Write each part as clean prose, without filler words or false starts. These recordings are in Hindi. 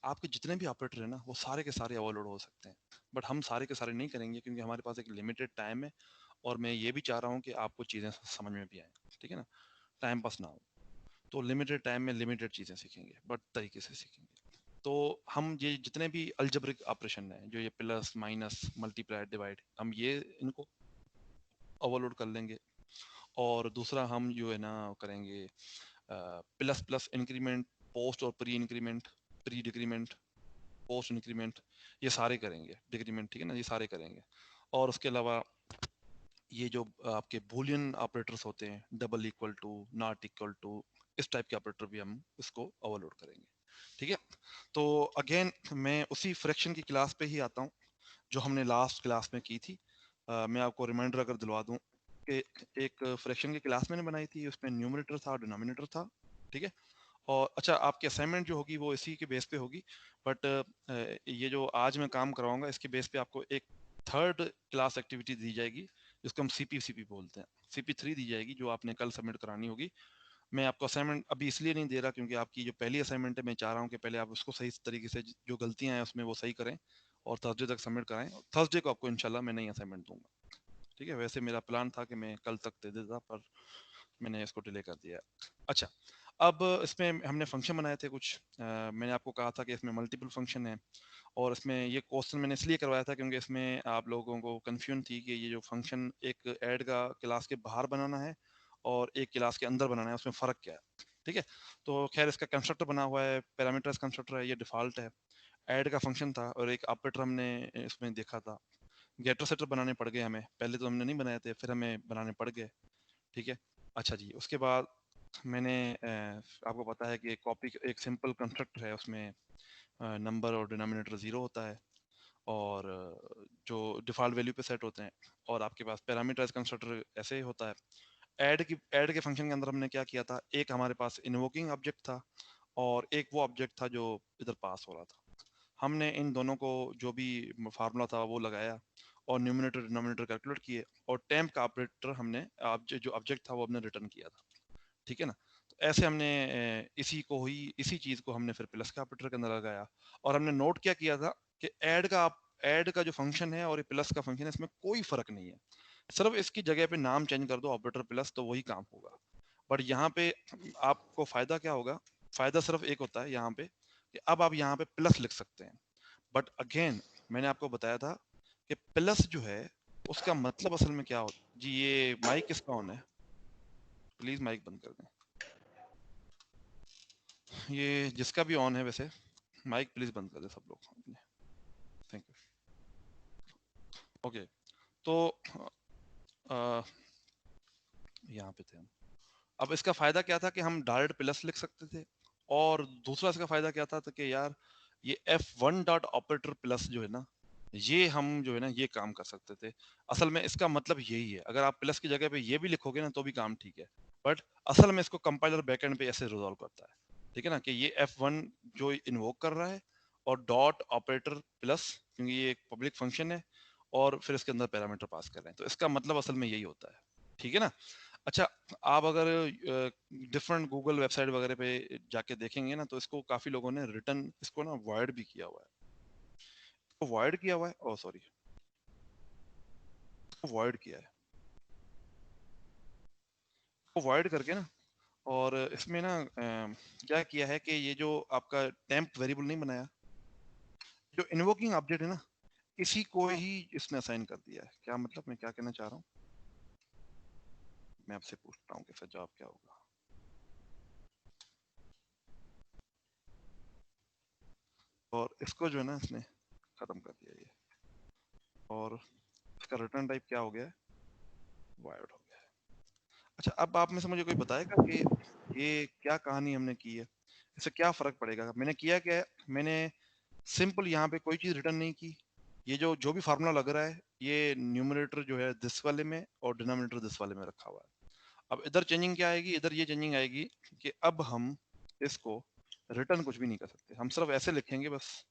आपके जितने भी ऑपरेटर है ना वो सारे के सारे ओवरलोड हो सकते हैं, बट हम सारे के सारे नहीं करेंगे क्योंकि हमारे पास एक लिमिटेड टाइम है और मैं ये भी चाह रहा हूँ कि आपको चीज़ें समझ में भी आए, ठीक है ना, टाइम पास ना हो। तो लिमिटेड टाइम में लिमिटेड चीज़ें सीखेंगे, बट तरीके से सीखेंगे। तो हम ये जितने भी अलजेब्रिक ऑपरेशन है, जो ये प्लस माइनस मल्टीप्लाई डिवाइड, हम ये इनको ओवरलोड कर लेंगे। और दूसरा हम जो है ना करेंगे प्लस प्लस इंक्रीमेंट, पोस्ट और pre increment, pre decrement, post increment, ये सारे करेंगे। डिक्रीमेंट, ठीक है ना, ये सारे करेंगे। और उसके अलावा ये जो आपके बूलियन ऑपरेटर्स होते हैं, double equal to, not equal to, इस टाइप के ऑपरेटर भी हम इसको ओवरलोड करेंगे, ठीक है। तो अगेन मैं उसी फ्रैक्शन की क्लास पे ही आता हूँ जो हमने लास्ट क्लास में की थी। मैं आपको रिमाइंडर अगर दिलवा दूं कि एक फ्रैक्शन की क्लास मैंने बनाई थी, उसमें न्यूमरेटर था, डिनोमिनेटर था, ठीक है। और अच्छा, आपकी असाइनमेंट जो होगी वो इसी के बेस पे होगी, बट ये जो आज मैं काम करवाऊंगा इसके बेस पे आपको एक थर्ड क्लास एक्टिविटी दी जाएगी, जिसको हम सीपी बोलते हैं। CP3 दी जाएगी जो आपने कल सबमिट करानी होगी। मैं आपको असाइनमेंट अभी इसलिए नहीं दे रहा क्योंकि आपकी जो पहली असाइनमेंट है, मैं चाह रहा हूँ कि पहले आप उसको सही तरीके से, जो गलतियां हैं उसमें वो सही करें और थर्सडे तक सबमिट कराएं। थर्सडे को आपको इंशाल्लाह मैं नई असाइनमेंट दूंगा, ठीक है। वैसे मेरा प्लान था कि मैं कल तक दे देता, पर मैंने इसको डिले कर दिया। अच्छा, अब इसमें हमने फंक्शन बनाए थे कुछ। मैंने आपको कहा था कि इसमें मल्टीपल फंक्शन है, और इसमें ये क्वेश्चन मैंने इसलिए करवाया था क्योंकि इसमें आप लोगों को कन्फ्यूजन थी कि ये जो फंक्शन एक ऐड का क्लास के बाहर बनाना है और एक क्लास के अंदर बनाना है, उसमें फ़र्क क्या है, ठीक है। तो खैर, इसका कंस्ट्रक्टर बना हुआ है, पैरामीटर्स कंस्ट्रक्टर है, ये डिफ़ॉल्ट है। ऐड का फंक्शन था और एक ऑपरेटर हमने इसमें देखा था। गेटर सेटर बनाने पड़ गए हमें, पहले तो हमने नहीं बनाए थे, फिर हमें बनाने पड़ गए, ठीक है। अच्छा जी, उसके बाद मैंने आपको पता है कि कॉपी एक सिंपल कंस्ट्रक्टर है, उसमें नंबर और डिनोमिनेटर 0 होता है, और जो डिफ़ॉल्ट वैल्यू पे सेट होते हैं। और आपके पास पैरामीटराइज कंस्ट्रक्टर ऐसे होता है। ऐड के फंक्शन के अंदर हमने क्या किया था, एक हमारे पास इन्वोकिंग ऑब्जेक्ट था और एक वो ऑब्जेक्ट था जो इधर पास हो रहा था। हमने इन दोनों को जो भी फार्मूला था वो लगाया और न्यूमिनेटर डिनोमिनेटर कैलकुलेट किए, और टेम्प का ऑपरेटर हमने जो ऑब्जेक्ट था वो हमने रिटर्न किया था, ठीक है ना। तो ऐसे हमने इसी चीज को हमने फिर प्लस के ऑपरेटर के अंदर लगाया। और हमने नोट क्या किया था कि ऐड का जो फंक्शन है और ये प्लस का फंक्शन है, इसमें कोई फर्क नहीं है, सिर्फ इसकी जगह पे नाम चेंज कर दो ऑपरेटर प्लस, तो वही काम होगा। बट यहाँ पे आपको फायदा क्या होगा, फायदा सिर्फ एक होता है यहाँ पे, कि अब आप यहाँ पे प्लस लिख सकते हैं। बट अगेन मैंने आपको बताया था कि प्लस जो है उसका मतलब असल में क्या होता जी। ये माइक किसका ऑन है, प्लीज माइक बंद कर दें। ये जिसका भी ऑन है वैसे, माइक प्लीज बंद कर दे सब लोग अपने। Thank you. ओके, तो अ, यहाँ पे थे हम। अब इसका फायदा क्या था कि हम डायरेक्ट प्लस लिख सकते थे, और दूसरा इसका फायदा क्या था, तो कि यार ये F1 डॉट ऑपरेटर प्लस जो है ना, ये हम जो है ना ये काम कर सकते थे। असल में इसका मतलब यही है, अगर आप प्लस की जगह पे ये भी लिखोगे ना तो भी काम ठीक है, बट असल में इसको कंपाइलर बैकएंड पे ऐसे रिजॉल्व करता है, ठीक है ना, कि ये F1 जो इन्वोक कर रहा है और डॉट ऑपरेटर प्लस, क्योंकि ये एक पब्लिक फंक्शन है, और फिर इसके अंदर पैरामीटर पास कर रहे हैं, तो इसका मतलब असल में यही होता है, ठीक है ना। अच्छा, आप अगर डिफरेंट गूगल वेबसाइट वगैरह पे जाके देखेंगे ना, तो इसको काफी लोगों ने रिटर्न इसको ना वॉइड भी किया हुआ है, इसको वॉइड किया हुआ है, ओ सॉरी, वॉइड किया है, इसको वॉइड करके ना, और इसमें ना क्या किया है कि ये जो आपका टेम्प वेरिएबल नहीं बनाया, जो इन्वोकिंग ऑब्जेक्ट है ना, इसी को ही इसने असाइन कर दिया है। क्या मतलब, मैं क्या कहना चाह रहा हूँ, मैं आपसे पूछता हूँ कि इसका जवाब क्या होगा। और इसको जो है ना इसने खत्म कर दिया ये, और इसका रिटर्न टाइप क्या हो गया है, वायर्ड हो गया है। अच्छा, अब आप में से मुझे कोई बताएगा कि ये क्या कहानी हमने की है, इससे क्या फर्क पड़ेगा। मैंने किया क्या है, मैंने सिंपल यहाँ पे कोई चीज रिटर्न नहीं की। ये जो जो भी फार्मूला लग रहा है, ये न्यूमरेटर जो है दिस वाले में और डिनोमिनेटर दिस वाले में रखा हुआ है। अब इधर चेंजिंग क्या आएगी, इधर ये चेंजिंग आएगी कि अब हम इसको रिटर्न कुछ भी नहीं कर सकते, हम सिर्फ ऐसे लिखेंगे बस,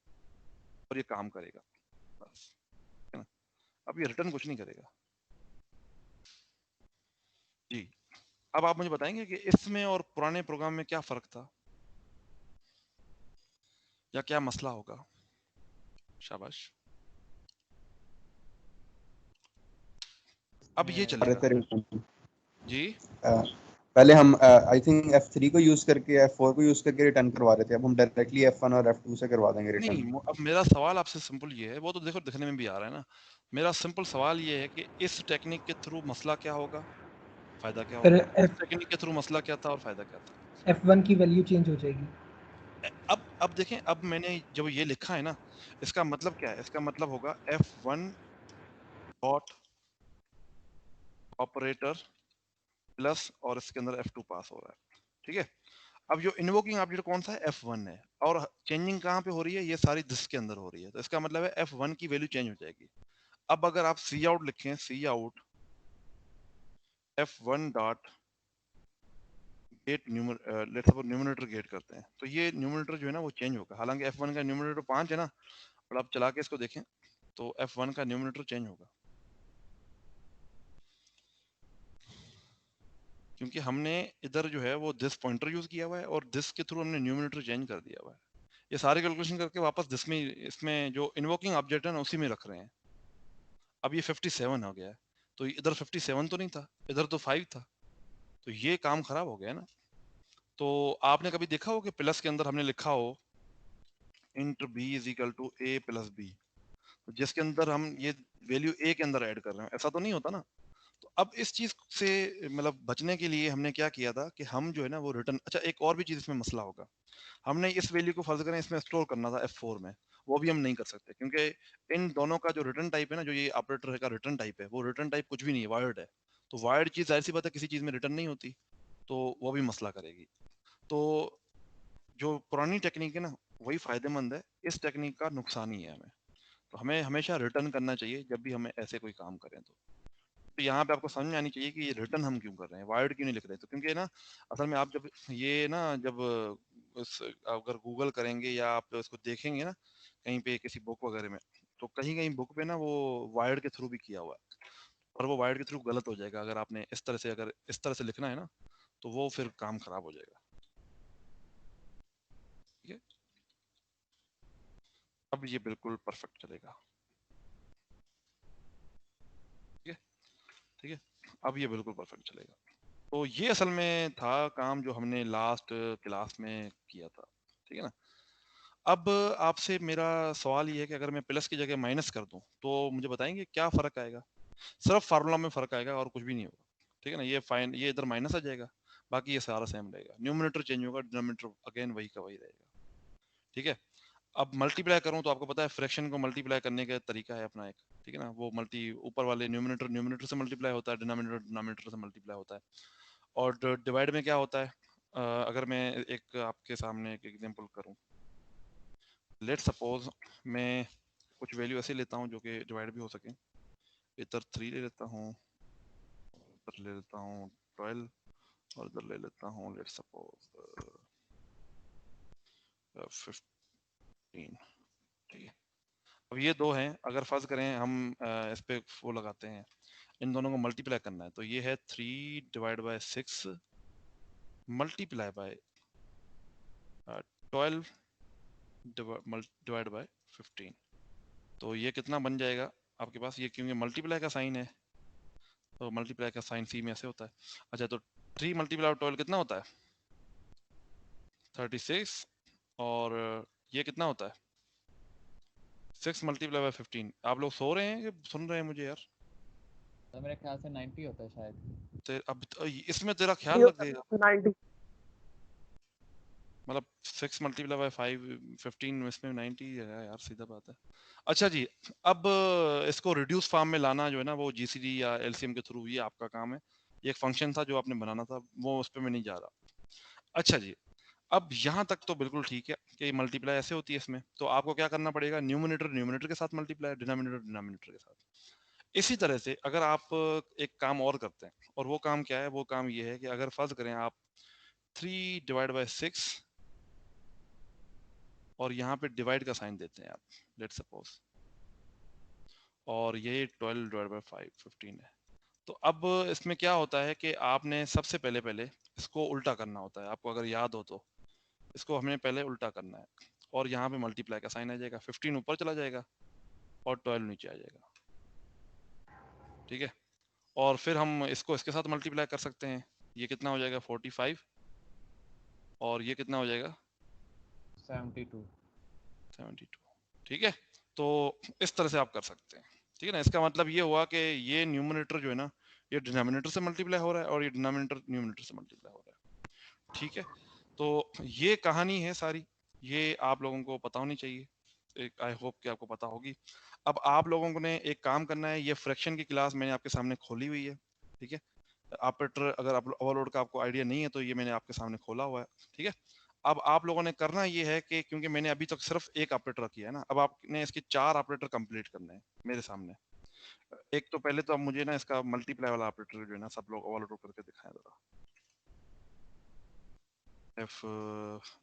और ये काम करेगा बस, है ना। अब ये रिटर्न कुछ नहीं करेगा जी। अब आप मुझे बताएंगे कि इसमें और पुराने प्रोग्राम में क्या फर्क था। या क्या मसला होगा? शाबाश। अब ये चलेगा जी। पहले हम आई थिंक F3 को यूज करके F4 को यूज करके रिटर्न करवा रहे थे, अब हम डायरेक्टली F1 और F2 से करवा देंगे रिटर्न। नहीं, अब मेरा सवाल आपसे सिंपल ये है, वो तो देखो दिखने में भी आ रहा है ना। मेरा सिंपल सवाल ये है कि इस टेक्निक के थ्रू मसला क्या होगा, फायदा क्या फिर होगा? उस टेक्निक के थ्रू मसला क्या था और फायदा क्या था? F1 की वैल्यू चेंज हो जाएगी। अब देखें, अब मैंने जब ये लिखा है ना, इसका मतलब क्या है? इसका मतलब होगा F1 डॉट ऑपरेटर प्लस और इसके अंदर F2 पास हो रहा है, ठीक है। अब जो इन्वोकिंग ऑब्जेक्ट कौन सा है? F1 है, और चेंजिंग कहाँ पे हो रही है? ये सारी दिस के अंदर हो रही है, तो इसका मतलब है F1 की वैल्यू चेंज हो जाएगी। अब अगर आप सी आउट लिखें, C out F1 dot get let's suppose numerator get करते हैं, तो ये न्यूमरेटर जो है ना वो चेंज होगा। हालांकि F1 का न्यूमरेटर 5 है ना, और आप चला के इसको देखें तो F1 का न्यूमरेटर चेंज होगा, क्योंकि हमने इधर जो है वो दिस पॉइंटर यूज किया हुआ है और दिस के थ्रू हमने न्यूमरेटर चेंज कर दिया हुआ है। ये सारे कैलकुलेशन करके वापस दिस में, इसमें जो इन्वोकिंग ऑब्जेक्ट है ना उसी में रख रहे हैं। अब ये 57 हो गया है, तो इधर 57 तो नहीं था, इधर तो 5 था, तो ये काम खराब हो गया ना। तो आपने कभी देखा हो कि प्लस के अंदर हमने लिखा हो int b is equal to a plus b, जिसके अंदर हम ये वैल्यू ए के अंदर ऐड कर रहे हैं? ऐसा तो नहीं होता ना। तो अब इस चीज से मतलब बचने के लिए हमने क्या किया था कि हम जो है ना वो रिटर्न, अच्छा एक और भी चीज इसमें मसला होगा, हमने इस वैल्यू को फर्ज करें इसमें स्टोर करना था F4 में, वो भी हम नहीं कर सकते, क्योंकि इन दोनों का जो रिटर्न टाइप है ना, जो ये ऑपरेटर का रिटर्न टाइप है, वो रिटर्न टाइप कुछ भी नहीं है, वायर्ड है। तो वायर्ड चीज जाहिर सी बात है किसी चीज में रिटर्न नहीं होती, तो वो भी मसला करेगी। तो जो पुरानी टेक्निक है ना वही फायदेमंद है, इस टेक्निक का नुकसान ही है हमें। तो हमें हमेशा रिटर्न करना चाहिए जब भी हमें ऐसे कोई काम करें। तो यहाँ पे आपको समझ में आनी चाहिए कि ये रिटर्न हम क्यों कर रहे हैं, वायर्ड क्यों नहीं लिख रहे। तो क्योंकि ना असल में आप जब ये ना जब अगर गूगल करेंगे या आप इसको देखेंगे ना कहीं पे किसी बुक वगैरह में, तो कहीं कहीं बुक पे ना वो वायर्ड के थ्रू भी किया हुआ है, और वो वायर्ड के थ्रू गलत हो जाएगा। अगर आपने इस तरह से, अगर इस तरह से लिखना है ना, तो वो फिर काम खराब हो जाएगा, ठीक है। अब ये बिल्कुल परफेक्ट चलेगा, ठीक है, ठीक है। अब ये बिल्कुल परफेक्ट चलेगा। तो ये असल में था काम जो हमने लास्ट क्लास में किया था, ठीक है ना। अब आपसे मेरा सवाल ये है कि अगर मैं प्लस की जगह माइनस कर दूं तो मुझे बताएंगे क्या फर्क आएगा? सिर्फ फार्मूला में फर्क आएगा और कुछ भी नहीं होगा, ठीक है ना। ये फाइन, ये इधर माइनस आ जाएगा, बाकी ये सारा सेम रहेगा, न्यूमरेटर चेंज होगा, डिनोमिनेटर अगेन वही का वही रहेगा, ठीक है। अब मल्टीप्लाई करूं तो आपको पता है फ्रैक्शन को मल्टीप्लाई करने का तरीका है अपना एक, ठीक है ना। वो मल्टी ऊपर वाले न्यूमरेटर न्यूमरेटर से मल्टीप्लाई होता है, डिनोमिनेटर डिनोमिनेटर से मल्टीप्लाई होता है। और डिवाइड में क्या होता है? अगर मैं एक आपके सामने एक एग्जांपल करूं, लेट सपोज मैं कुछ वैल्यू ऐसे लेता हूं जो कि डिवाइड भी हो सके। इधर 3 ले लेता हूं, इधर ले लेता हूं 12, और इधर ले लेता हूं लेट सपोज 15, ठीक है। अब ये दो हैं, अगर फर्ज करें हम इस पे वो लगाते हैं, इन दोनों को मल्टीप्लाई करना है, तो ये है 3 divide by 6 multiply by 12 divide by 15। तो ये कितना बन जाएगा आपके पास? ये क्योंकि मल्टीप्लाई का साइन है, तो मल्टीप्लाई का साइन सी में ऐसे होता है। अच्छा, तो 3 मल्टीप्लाई 12 कितना होता है? 36। और ये कितना होता है? 6 मल्टीप्लाई बाय 15। आप लोग सो रहे हैं कि सुन रहे हैं मुझे यार? तो मेरे ख्याल से 90 होता है शायद। अब इसमें तेरा ख्याल रख देगा 90। मतलब 6 मल्टीप्लाई बाय 5 15, इसमें 90 है यार, सीधा बात है। अच्छा जी, अब इसको रिड्यूस फॉर्म में लाना जो है ना वो जीसीडी या एलसीएम के थ्रू, ये आपका काम है। ये एक फंक्शन था जो आपने बनाना था, वो उस पर मैं नहीं जा रहा। अच्छा जी, अब यहाँ तक तो बिल्कुल ठीक है कि मल्टीप्लाई ऐसे होती है इसमें, तो आपको क्या करना पड़ेगा? न्यूमरेटर न्यूमरेटर के साथ मल्टीप्लाई, डिनोमिनेटर डिनोमिनेटर के साथ। इसी तरह से अगर आप एक काम और करते हैं, और वो काम क्या है? वो काम ये है कि अगर फर्ज करें आप 3 डिवाइड बाय 6 और यहाँ पे डिवाइड का साइन देते हैं आप, लेट सपोज, और ये 12 डिवाइड बाय 15 है। तो अब इसमें क्या होता है कि आपने सबसे पहले पहले इसको उल्टा करना होता है, आपको अगर याद हो तो इसको हमें पहले उल्टा करना है। और यहाँ पे मल्टीप्लाई का साइन आ जाएगा, 15 ऊपर चला जाएगा और 12 नीचे आ जाएगा, ठीक है। और फिर हम इसको इसके साथ मल्टीप्लाई कर सकते हैं, ये कितना हो जाएगा 45 और ये कितना हो जाएगा 72। ठीक है। तो इस तरह से आप कर सकते हैं, ठीक है ना। इसका मतलब ये हुआ कि ये न्यूमरेटर जो है ना ये डिनोमिनेटर से मल्टीप्लाई हो रहा है और ये डिनोमिनेटर न्यूमरेटर से मल्टीप्लाई हो रहा है, ठीक है। तो ये कहानी है सारी, ये आप लोगों को पता होनी चाहिए, आई होप कि आपको पता होगी। अब आप लोगों ने एक काम करना है, ये फ्रैक्शन की क्लास मैंने आपके सामने खोली हुई है, ठीक है। ऑपरेटर अगर आप ओवरलोड का आपको आइडिया नहीं है तो ये मैंने आपके सामने खोला हुआ है, ठीक है। अब आप लोगों ने करना ये है कि क्योंकि मैंने अभी तक सिर्फ एक ऑपरेटर किया है ना, अब आपने इसके 4 ऑपरेटर कंप्लीट करने हैं मेरे सामने। एक तो पहले तो अब मुझे ना इसका मल्टीप्लाई वाला ऑपरेटर जो है ना सब लोग ओवरलोड करके दिखाएं जरा। f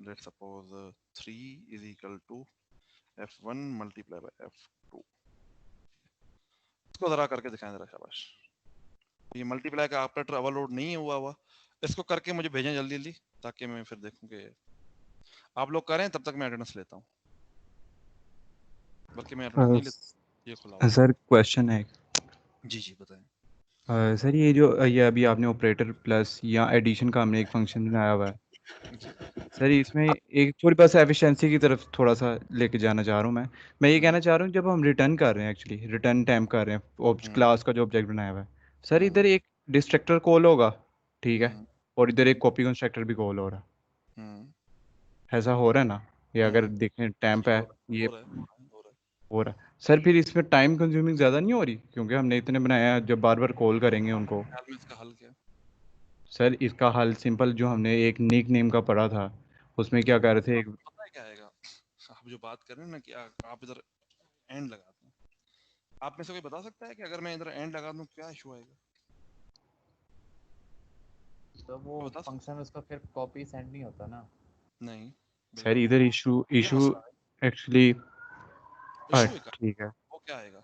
let's suppose 3 is equal to f1 multiplied by f2, इसको जरा करके दिखाएं जरा, शाबाश। ये मल्टीप्लाई का ऑपरेटर ओवरलोड नहीं हुआ, इसको करके मुझे भेजें जल्दी जल्दी ताकि मैं फिर देखूं कि आप लोग करें, तब तक मैं अटेंडेंस लेता हूँ, बल्कि मैं अटेंडेंस नहीं लेता, ये खुला हुआ सर क्वेश्चन है जी जी बताएं। सर ये जो ये अभी आपने ऑपरेटर प्लस या एडिशन का हमने एक फंक्शन बनाया हुआ है सर, इसमें एक थोड़ी बस एफिशिएंसी की तरफ थोड़ा सा लेके जाना चाह रहा हूँ मैं ये कहना चाह रहा हूँ जब हम रिटर्न कर रहे हैं, एक्चुअली रिटर्न टाइम कर रहे हैं क्लास का जो ऑब्जेक्ट बनाया हुआ है सर, इधर एक डिस्ट्रक्टर कॉल होगा, ठीक है, और इधर एक कॉपी कंस्ट्रक्टर भी कॉल हो रहा है, ऐसा हो रहा है ना, ये अगर देखें टैम्प है ये हो रहा है सर, फिर इसमें टाइम कंज्यूमिंग ज़्यादा नहीं हो रही क्योंकि हमने इतने बनाया है, जब बार बार कॉल करेंगे उनको। इसका हल क्या? सर इसका हल सिंपल, जो हमने एक निक नेम का पढ़ा था उसमें क्या कर रहे थे, पता है क्या आएगा, आप जो बात कर रहे हैं ना कि आप इधर एंड लगाते हैं, आप में से कोई बता सकता है कि अगर मैं इधर एंड लगा दूं क्या इशू आएगा? तो वो फंक्शन उसका फिर कॉपी सेंड नहीं होता ना? नहीं सर इधर इशू एक्चुअली ठीक है, वो क्या आएगा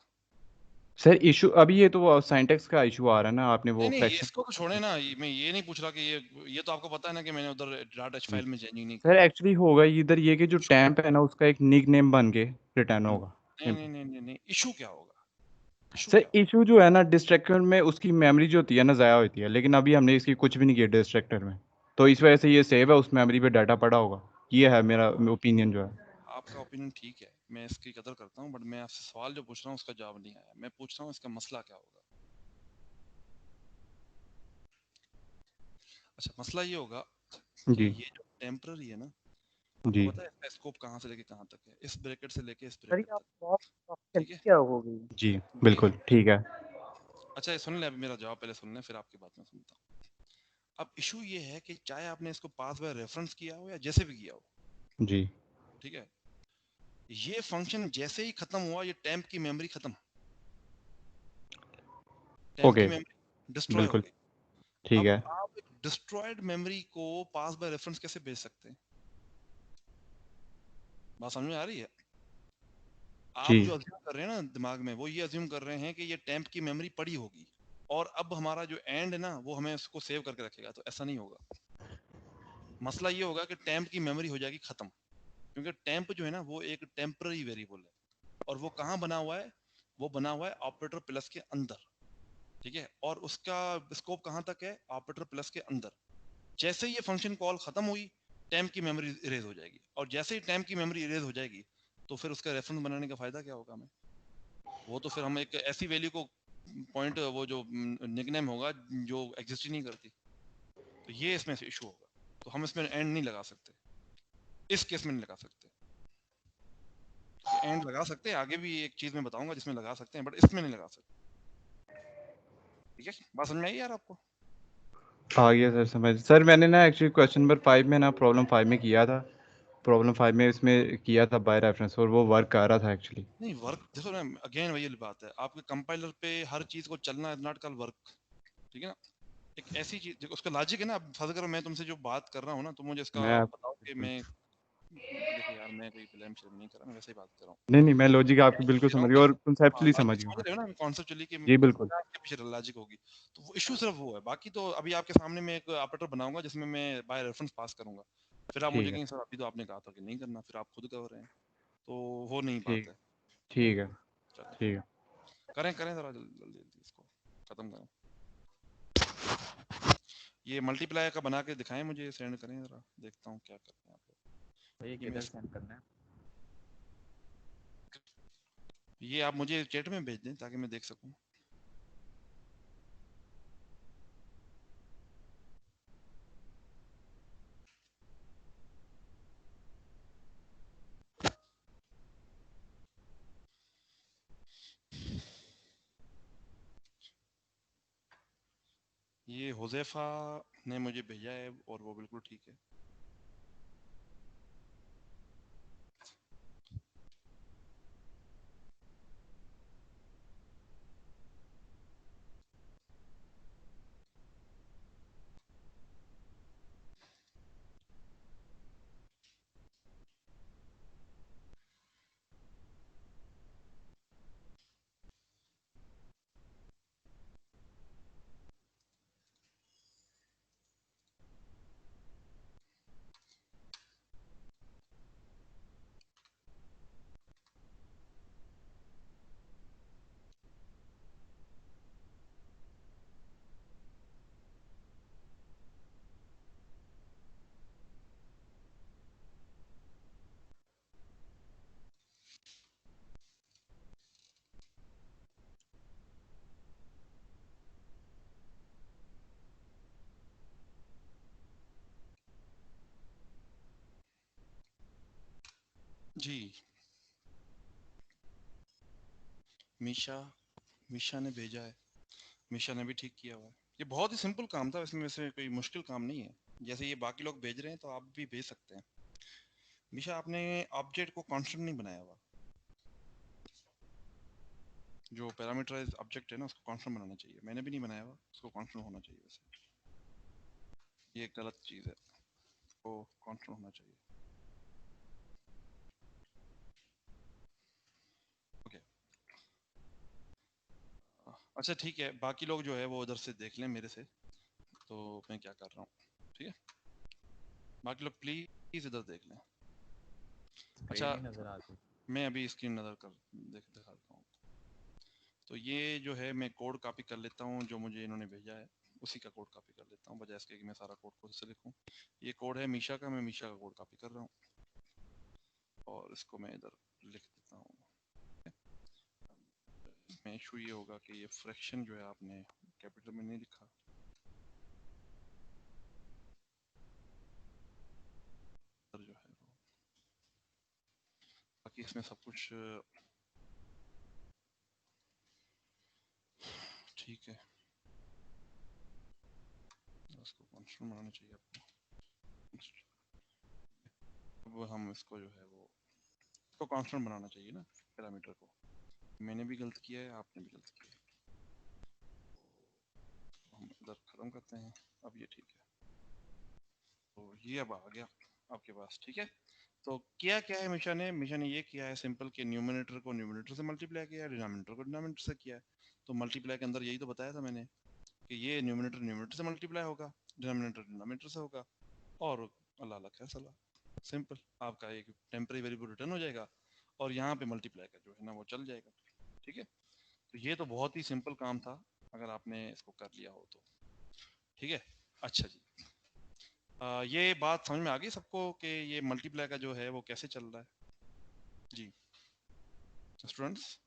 सर इशू अभी ये तो साइंटेक्स का इशू आ रहा है ना, आपने वो नहीं फ्रैक्शन इसको तो छोड़े ना, मैं ये नहीं पूछ रहा कि ये तो आपको पता है ना कि मैंने उधर .h फाइल में चेंजिंग नहीं सर एक्चुअली होगा इधर ये कि जो टैम्प है ना उसका एक निक नेम बन के रिटर्न होगा। नहीं इशू क्या होगा? सर इशू जो है ना डिस्ट्रैक्टर में उसकी मेमोरी जो होती है ना ज़ाया होती है, लेकिन अभी हमने इसकी कुछ भी नहीं किया डिस्ट्रैक्टर में, तो इस वजह से ये सेव है, उस मेमोरी पे डाटा पड़ा होगा, ये है मेरा ओपिनियन जो है। आपका ओपिनियन ठीक है, मैं इसकी कदर करता हूँ, बट मैं आपसे सवाल जो पूछ रहा हूँ उसका जवाब नहीं आया। मैं पूछ रहा हूँ इसका मसला क्या होगा। अच्छा मसला ये होगा कि ये जो टेम्पररी है ना, आपको पता है इसका स्कोप कहाँ से लेके कहाँ तक है, इस ब्रैकेट से लेके इस ब्रैकेट तक, ठीक है? क्या होगी जी बिल्कुल ठीक है। अच्छा ये सुन ले, अभी मेरा जवाब पहले सुन ले फिर आपकी बात में सुनता हूँ। अब इशू ये है कि चाहे आपने इसको पास बाय रेफरेंस किया हो या जैसे भी किया हो जी, ठीक है, ये फंक्शन जैसे ही खत्म हुआ ये टेम्प की मेमोरी खत्म, टेम्प की मेमोरी डिस्ट्रॉय हो बिल्कुल गई। ठीक अब है। आप एक डिस्ट्रॉयड मेमोरी को पास बाय रेफरेंस कैसे भेज सकते हैं? बात समझ में आ रही है? आप जो अज्यूम कर रहे हैं ना दिमाग में, वो ये अज्यूम कर रहे हैं कि ये टेम्प की मेमोरी पड़ी होगी और अब हमारा जो एंड है ना वो हमें उसको सेव करके रखेगा, तो ऐसा नहीं होगा। मसला ये होगा कि टेम्प की मेमोरी हो जाएगी खत्म, क्योंकि टेम्प जो है ना वो एक टेम्पररी वेरिएबल है और वो कहाँ बना हुआ है, वो बना हुआ है ऑपरेटर प्लस के अंदर, ठीक है, और उसका स्कोप कहाँ तक है, ऑपरेटर प्लस के अंदर। जैसे ही ये फंक्शन कॉल खत्म हुई टेम्प की मेमोरी इरेज हो जाएगी, और जैसे ही टेम्प की मेमोरी इरेज हो जाएगी तो फिर उसका रेफरेंस बनाने का फायदा क्या होगा हमें? वो तो फिर हम एक ऐसी वैल्यू को पॉइंट, वो जो निकनेम होगा जो एग्जिस्ट ही नहीं करती, तो ये इसमें से इशू होगा। तो हम इसमें एंड नहीं लगा सकते, इस केस में नहीं लगा सकते। एंड लगा सकते हैं, आगे भी एक चीज में बताऊंगा जिसमें लगा सकते हैं, बट इसमें नहीं लगा सकते, ठीक है? बात समझ में आई यार आपको? आ गया सर समझ। सर मैंने ना एक्चुअली क्वेश्चन नंबर 5 में ना प्रॉब्लम 5 में किया था, प्रॉब्लम 5 में इसमें किया था बाय रेफरेंस और वो वर्क कर रहा था एक्चुअली। नहीं वर्क देखो ना, अगेन वही बात है, आपके कंपाइलर पे हर चीज को चलना इज नॉट कॉल्ड वर्क, ठीक है ना? एक ऐसी चीज उसका लॉजिक है ना। अब फर्ज करो मैं तुमसे जो बात कर रहा हूँ ना, तो मुझे इसका मैं बताओ कि मैं देखो यार, मैं कोई ब्लेम शेम नहीं कर रहा, मैं वैसे ही बात कर रहा हूँ। नहीं मैं लॉजिक आपकी बिल्कुल समझ गया और कंसेप्चुअली समझ समझ गया। रहे हो ना कॉन्सेप्चुअली कि जी बिल्कुल। क्या इसके पीछे लॉजिक होगी। तो वो इशू सिर्फ वो है, बाकी तो अभी आपके सामने मैं एक ऑपरेटर बनाऊंगा जिसमें मैं बाय रेफरेंस पास करूंगा, फिर आप ठीक मुझे है कहें सर अभी तो आपने कहा था कि नहीं करना, फिर आप खुद कर रहे हैं, तो हो नहीं ठीक पाता है। ठीक है चलें ठीक है। करें ज़रा जल्दी जल्दी इसको ख़त्म करें। ये मल्टीप्लाई का बना के दिखाएं मुझे, सेंड करें ज़रा, देखता हूँ क्या करते हैं आप लोग। भाई ये किधर सेंड करना है? ये आप मुझे चैट में भेज दें ताकि मैं देख सकूं। ये हुज़ैफा ने मुझे भेजा है और वो बिल्कुल ठीक है। जी मीशा मीशा ने भेजा है, मीशा ने भी ठीक किया हुआ है। ये बहुत ही सिंपल काम था, इसमें वैसे कोई मुश्किल काम नहीं है। जैसे ये बाकी लोग भेज रहे हैं तो आप भी भेज सकते हैं। मीशा आपने ऑब्जेक्ट को कांस्टेंट नहीं बनाया हुआ, जो पैरामीटराइज्ड ऑब्जेक्ट है ना उसको कांस्टेंट बनाना चाहिए। मैंने भी नहीं बनाया हुआ, उसको कांस्टेंट होना चाहिए। वैसे ये गलत चीज़ है, वो कांस्टेंट होना चाहिए। ओके अच्छा ठीक है, बाकी लोग जो है वो उधर से देख लें मेरे से, तो मैं क्या कर रहा हूँ। ठीक है, बाकी लोग प्लीज़ इधर देख लें। स्क्रीन अच्छा नहीं नजर आती। मैं अभी स्क्रीन नज़र कर दिखाता हूँ। तो ये जो है मैं कोड कॉपी कर लेता हूँ, जो मुझे इन्होंने भेजा है उसी का कोड कॉपी कर लेता हूँ, बजाय इसके कि मैं सारा कोड खुद से लिखूँ। ये कोड है मीशा का, मैं मीशा का कोड कॉपी कर रहा हूँ और इसको मैं इधर लिख देता हूँ। इसमें इशू ये होगा कि ये फ्रैक्शन जो है आपने कैपिटल में नहीं लिखा, जो है वो बाकी इसमें सब कुछ ठीक है। इसको कॉन्स्टेंट बनाना चाहिए आपको। अब हम इसको जो है वो इसको कॉन्स्टेंट बनाना चाहिए ना पैरामीटर को। मैंने भी गलत किया है, आपने भी गलत किया है, तो हम इधर ख़त्म करते हैं। अब ये ठीक है, तो ये अब आ गया आपके पास। ठीक है, तो किया क्या है मीशा ने ये किया है सिंपल कि न्यूमरेटर को न्यूमरेटर से मल्टीप्लाई किया है, डिनोमिनेटर को डिनोमिनेटर से किया है। तो मल्टीप्लाई के अंदर यही तो बताया था मैंने कि ये न्यूमरेटर न्यूमरेटर से मल्टीप्लाई होगा, डिनोमिनेटर डिनोमिनेटर से होगा, और अल्लाह अल्लाह खैर सला। सिंपल, आपका एक टेम्परेरी वेरिएबल रिटर्न हो जाएगा और यहाँ पे मल्टीप्लाई का जो है ना वो चल जाएगा। ठीक है, तो ये तो बहुत ही सिंपल काम था अगर आपने इसको कर लिया हो तो। ठीक है, अच्छा जी, ये बात समझ में आ गई सबको कि ये मल्टीप्लाई का जो है वो कैसे चल रहा है? जी स्टूडेंट्स,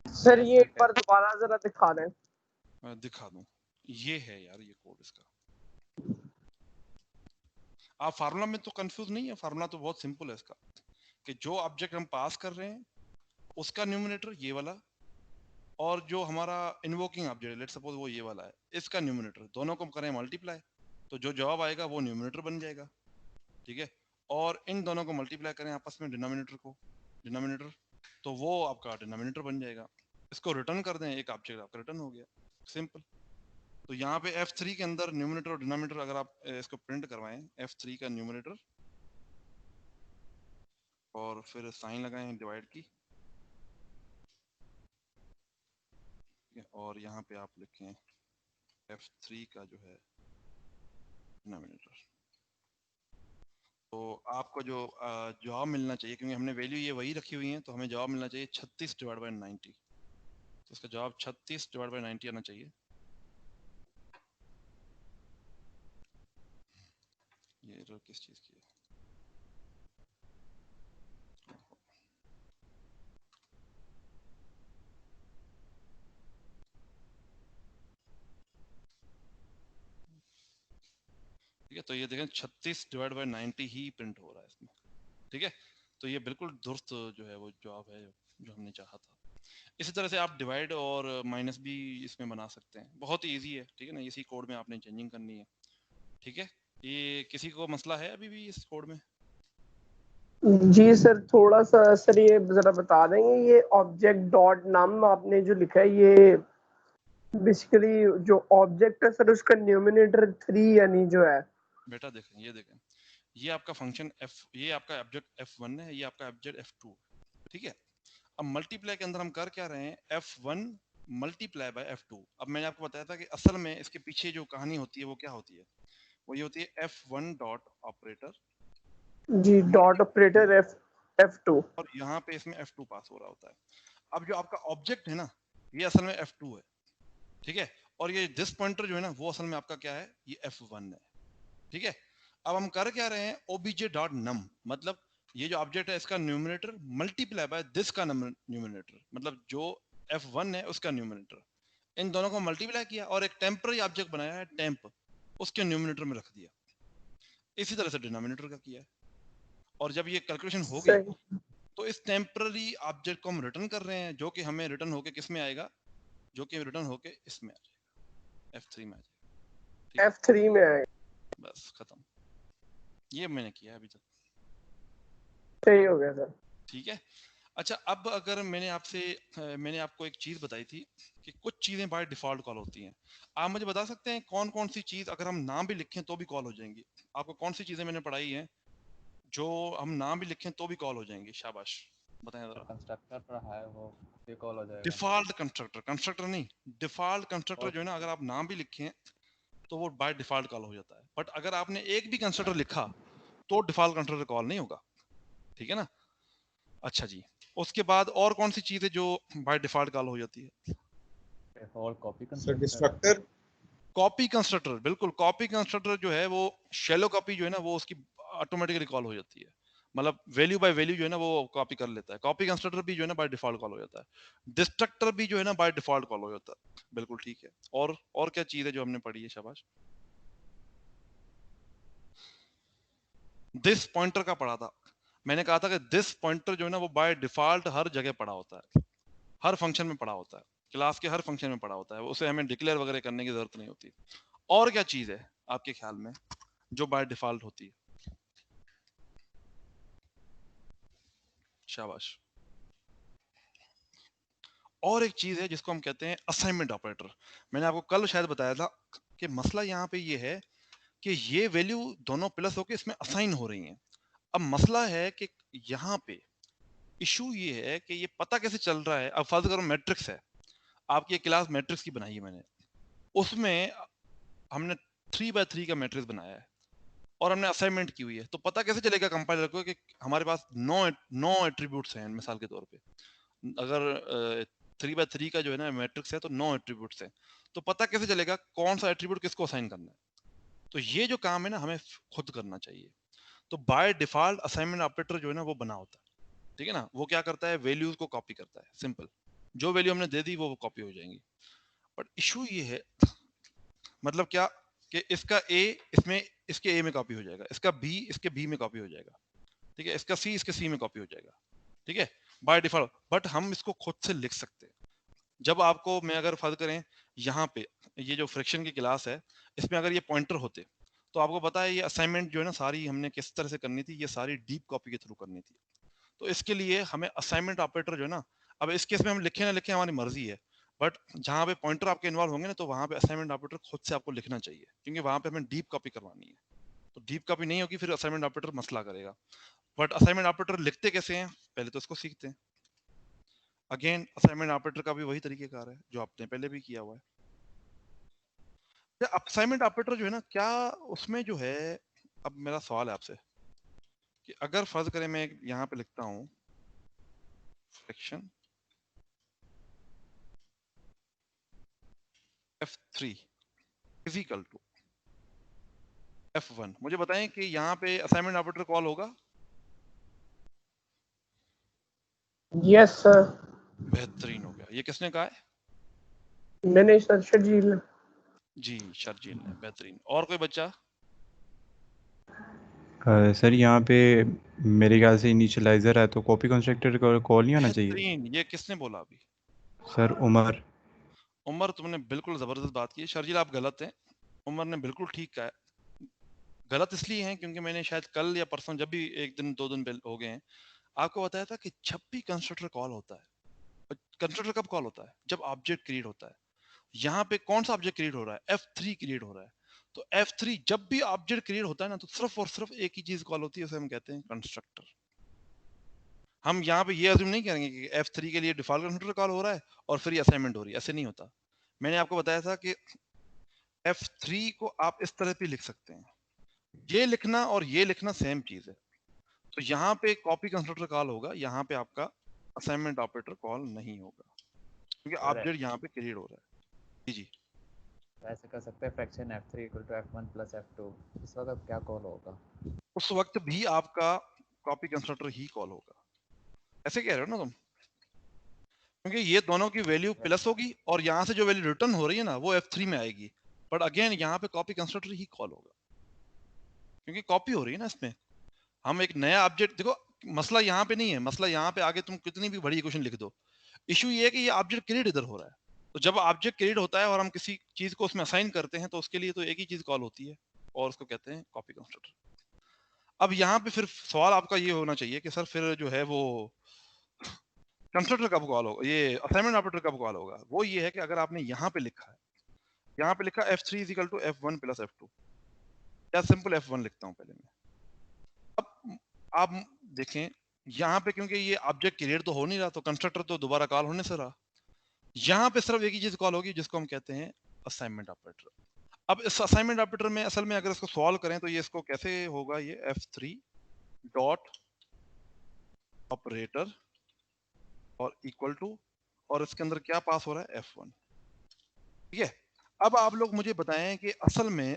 सर ये एक बार दोबारा जरा दिखा दें। दिखा दूं, ये है यार ये कोड इसका। आप फार्मूला में तो कंफ्यूज नहीं है, फार्मूला तो बहुत सिंपल है इसका कि जो ऑब्जेक्ट हम पास कर रहे हैं उसका न्यूमरेटर ये वाला, और जो हमारा इन्वोकिंग ऑब्जेक्ट लेट्स सपोज वो ये वाला है, इसका न्यूमरेटर, दोनों को करें मल्टीप्लाई, तो जो जवाब आएगा वो न्यूमरेटर बन जाएगा। ठीक है, और इन दोनों को मल्टीप्लाई करें आपस में डिनोमिनेटर, तो वो आपका डिनोमिनेटर बन जाएगा। इसको रिटर्न कर दें, एक ऑब्जेक्ट आपका रिटर्न हो गया, सिंपल। तो यहाँ पे F3 के अंदर न्यूमरेटर और डिनोमिनेटर अगर आप इसको प्रिंट करवाएं, F3 का न्यूमरेटर और फिर साइन लगाएं डिवाइड की, और यहाँ पे आप लिखें F3 का जो है डिनोमिनेटर। तो आपको जो जवाब मिलना चाहिए, क्योंकि हमने वैल्यू ये वही रखी हुई है, तो हमें जवाब मिलना चाहिए 36 डिवाइड बाय 90। तो इसका जवाब 36 डिवाइड बाय 90 आना चाहिए। ये एरर किस चीज की है? ठीक है, तो ये देखें 36 डिवाइड बाय 90 ही प्रिंट हो रहा है इसमें। ठीक है, तो ये बिल्कुल दुरुस्त जो है वो जवाब है जो हमने चाहा था। इसी तरह से आप डिवाइड और माइनस भी इसमें बना सकते हैं, बहुत इजी है। ठीक है ना, इसी कोड में आपने चेंजिंग करनी है। ठीक है, ये किसी को मसला है अभी भी इस कोड में? जी सर, थोड़ा सा सर ये जरा बता देंगे, ये ऑब्जेक्ट डॉट नम आपने जो लिखा है, ये बेसिकली जो ऑब्जेक्ट है सर उसका न्यूमरेटर 3 यानी जो है। बेटा देखें, ये देखें, ये आपका फंक्शन f, ये आपका ऑब्जेक्ट f1 है, ये आपका ऑब्जेक्ट f2। ठीक है, अब मल्टीप्लाई के अंदर हम कर क्या रहे हैं, f1 मल्टीप्लाई बाय f2। अब मैंने आपको बताया था कि असल में इसके पीछे जो कहानी होती है वो क्या होती है, वो ये होती है f1 डॉट ऑपरेटर जी, डॉट ऑपरेटर f2 और यहाँ पे इसमें f2 पास हो रहा होता है। अब जो आपका ऑब्जेक्ट है ना, ये असल में f2 है। ठीक है, और ये दिस पॉइंटर जो है ना, वो असल में आपका क्या है, ये f1 है। ठीक है, अब हम कर क्या रहे हैं, obj.num, मतलब ये जो ऑब्जेक्ट है इसका न्यूमरेटर मल्टीप्लाई बाय दिस का न्यूमरेटर, मतलब जो f1 है उसका न्यूमरेटर, इन दोनों को मल्टीप्लाई किया और एक टेम्पररी ऑब्जेक्ट बनाया है टेम्प, उसके न्यूमरेटर में रख दिया। इसी तरह से डिनोमिनेटर का किया है। और जब ये कैलकुलेशन हो गई सही। तो इस टेम्पररी ऑब्जेक्ट को हम रिटर्न कर रहे हैं, जो कि हमें रिटर्न होके किस में आएगा, जो कि रिटर्न होके इसमें आ जाएगा, f3 में आ जाएगा। ठीक है, f3 में आए। बस खत्म, ये मैंने किया अभी तक। सही हो गया सर। ठीक है, अच्छा अब अगर मैंने आपको एक चीज बताई थी कि कुछ चीजें बाय डिफॉल्ट कॉल होती हैं। आप मुझे बता सकते हैं कौन कौन सी चीज अगर हम नाम भी लिखें तो भी कॉल हो जाएंगी? आपको कौन सी चीजें मैंने पढ़ाई हैं जो हम नाम भी लिखें तो भी कॉल हो जाएंगी? शाबाश, बताएं जरा। कंस्ट्रक्टर पढ़ा है वो भी कॉल हो जाएगा। डिफॉल्ट कंस्ट्रक्टर, कंस्ट्रक्टर नहीं, डिफॉल्ट कंस्ट्रक्टर जो है ना, अगर आप नाम भी लिखें तो वो बाय डिफॉल्ट कॉल हो जाता है। बट अगर आपने एक भी कंस्ट्रक्टर लिखा तो डिफॉल्ट कंस्ट्रक्टर कॉल नहीं होगा। ठीक है ना, अच्छा जी, उसके बाद और कौन सी चीज है जो बाय डिफॉल्ट कॉल हो जाती है? Default copy sir constructor. Destructor. Copy constructor, बिल्कुल, कॉपी कंस्ट्रक्टर जो है वो शैलो कॉपी जो है ना वो उसकी ऑटोमेटिकली कॉल हो जाती है, मतलब वैल्यू बाय वैल्यू जो है ना वो कॉपी कर लेता है। कॉपी कंस्ट्रक्टर भी जो है ना बाय डिफॉल्ट कॉल हो जाता है। डिस्ट्रक्टर भी जो है ना बाय डिफॉल्ट कॉल हो जाता है, बिल्कुल ठीक है। और क्या चीज है जो हमने पढ़ी है? शाबाश, दिस पॉइंटर का पढ़ा था। मैंने कहा था कि दिस पॉइंटर जो है ना वो बाय डिफॉल्ट हर जगह पढ़ा होता है, हर फंक्शन में पढ़ा होता है, क्लास के हर फंक्शन में पढ़ा होता है, उसे हमें डिक्लेयर वगैरह करने की जरूरत नहीं होती। और क्या चीज है आपके ख्याल में जो बाय डिफॉल्ट होती है? शाबाश, और एक चीज है जिसको हम कहते हैं असाइनमेंट ऑपरेटर। मैंने आपको कल शायद बताया था कि मसला यहाँ पे ये है कि ये वैल्यू दोनों प्लस होके इसमें असाइन हो रही हैं। अब मसला है कि यहाँ पे इशू ये है कि ये पता कैसे चल रहा है। अब फर्ज करो मैट्रिक्स है, आपकी एक क्लास मैट्रिक्स की बनाई है मैंने, उसमें हमने 3x3 का मैट्रिक्स बनाया है और हमने असाइनमेंट की हुई है, तो पता कैसे चलेगा कंपाइलर को कि हमारे पास 9 एट्रीब्यूट्स हैं? मिसाल के तौर पे अगर 3x3 का जो है ना मैट्रिक्स है तो 9 एट्रीब्यूट्स हैं, तो पता कैसे चलेगा कौन सा एट्रीब्यूट किसको असाइन करना है? तो ये जो काम है ना हमें खुद करना चाहिए। तो बाय डिफॉल्ट असाइनमेंट ऑपरेटर जो है ना वो बना होता है। ठीक है ना, वो क्या करता है, वैल्यूज को कॉपी करता है, सिंपल, जो वैल्यू हमने दे दी वो कॉपी हो जाएंगी। बट इशू ये है, मतलब क्या, कि इसका ए इसमें इसके ए में कॉपी हो जाएगा, इसका बी इसके बी में कॉपी हो जाएगा, ठीक है, इसका सी इसके सी में कॉपी हो जाएगा। ठीक है, बाय डिफॉल्ट। बट हम इसको खुद से लिख सकते हैं। जब आपको मैं अगर फर्ज करें यहाँ पे ये जो फ्रैक्शन की क्लास है इसमें अगर ये पॉइंटर होते तो आपको पता है ये असाइनमेंट जो है ना सारी हमने किस तरह से करनी थी, ये सारी डीप कॉपी के थ्रू करनी थी। तो इसके लिए हमें असाइनमेंट ऑपरेटर जो है ना, अब इस केस में हम लिखे ना लिखे हमारी मर्जी है, बट जहाँ पे पॉइंटर आपके इन्वॉल्व होंगे ना तो वहाँ पे असाइनमेंट ऑपरेटर खुद से आपको लिखना चाहिए, क्योंकि वहाँ पे हमें डीप कॉपी करवानी है। तो डीप कॉपी नहीं होगी फिर असाइनमेंट ऑपरेटर मसला करेगा। बट असाइनमेंट ऑपरेटर लिखते कैसे हैं, पहले तो इसको सीखते हैं। अगेन असाइनमेंट ऑपरेटर का भी वही तरीकेकार है जो आपने पहले भी किया हुआ है। असाइनमेंट ऑपरेटर जो है ना, क्या उसमें जो है, अब मेरा सवाल है आपसे कि अगर फर्ज करें मैं यहाँ पे लिखता हूँ fraction f3 is equal to f1, मुझे बताएं कि यहाँ पे असाइनमेंट ऑपरेटर कॉल होगा? Yes sir. बेहतरीन हो गया। ये किसने कहा है? मैंने सर शर्जील। जी शर्जील ने। बेहतरीन। और कोई बच्चा? सर यहाँ पे मेरे ख्याल से इनिशियलाइजर है, तो कॉपी कंस्ट्रक्टर को कॉल नहीं होना चाहिए। बेहतरीन। ये किसने बोला अभी? सर उमर। उमर, तुमने बिल्कुल जबरदस्त बात की। शर्जील आप गलत हैं, उमर ने बिल्कुल ठीक कहा है। गलत इसलिए हैं क्योंकि मैंने शायद कल या परसों, जब भी एक दिन 2 दिन हो गए हैं, आपको बताया था कि जब भी कंस्ट्रक्टर कॉल होता है, कंस्ट्रक्टर कब कॉल होता है? जब ऑब्जेक्ट क्रिएट होता है। यहाँ पे कौन सा ऑब्जेक्ट क्रिएट हो रहा है? F3 क्रिएट हो रहा है। तो F3 जब भी ऑब्जेक्ट क्रिएट होता है ना, तो सिर्फ और सिर्फ एक ही चीज कॉल होती है, उसे हम कहते हैं कंस्ट्रक्टर। हम यहाँ पे ये अज्यूम नहीं करेंगे कि F3 के लिए डिफॉल्ट कंस्ट्रक्टर कॉल हो रहा है और फिर ये असाइनमेंट हो रही है। ऐसे नहीं होता। मैंने आपको बताया था कि F3 को आप इस तरह भी लिख सकते हैं। ये लिखना और ये लिखना सेम चीज है। तो यहाँ पे कॉपी कंस्ट्रक्टर कॉल होगा, यहाँ पे आपका असाइनमेंट ऑपरेटर कॉल नहीं होगा, क्योंकि सर ऑब्जेक्ट यहाँ पे क्रिएट हो रहा है। जी ऐसे कर सकते हैं fraction f3 equal to f1 plus f2, इस वक्त क्या कॉल होगा? उस वक्त भी आपका कॉपी कंस्ट्रक्टर ही कॉल होगा। ऐसे कह रहे हो ना तुम? क्योंकि ये दोनों की वैल्यू प्लस होगी और यहाँ से जो वैल्यू रिटर्न हो रही है ना, वो F3 में आएगी। बट अगेन यहाँ पे कॉपी कंस्ट्रक्टर ही कॉल होगा, क्योंकि कॉपी हो रही है ना इसमें। हम एक नया ऑब्जेक्ट, देखो मसला यहाँ पे नहीं है, मसला यहाँ पे आगे तुम कितनी भी बड़ी इक्वेशन लिख दो, इशू ये है कि ये ऑब्जेक्ट क्रिएट इधर हो रहा है। तो जब ऑब्जेक्ट क्रिएट होता है और हम किसी चीज को उसमें असाइन करते हैं, तो उसके लिए तो एक ही चीज कॉल होती है और उसको कहते हैं कॉपी कंस्ट्रक्टर। अब यहाँ पे फिर सवाल आपका ये होना चाहिए कि सर फिर जो है वो कंस्ट्रक्टर कब कॉल होगा, ये असाइनमेंट ऑपरेटर कब कॉल होगा? वो ये है कि अगर आपने यहाँ पे लिखा है, यहाँ पे लिखा F3 is equal to F1 plus F2, या सिंपल F1 लिखता हूँ पहले मैं। अब आप देखें यहाँ पे, क्योंकि ये ऑब्जेक्ट क्रिएट तो हो नहीं रहा, तो कंस्ट्रक्टर तो दोबारा कॉल होने से रहा। यहाँ पे सिर्फ एक ही चीज कॉल होगी, जिसको हम कहते हैं असाइनमेंट ऑपरेटर। अब इस असाइनमेंट ऑपरेटर में असल में अगर इसको सॉल्व करें तो ये इसको कैसे होगा, ये F3 डॉट ऑपरेटर और इक्वल टू, और इसके अंदर क्या पास हो रहा है? F1। ठीक है। अब आप लोग मुझे बताएं कि असल में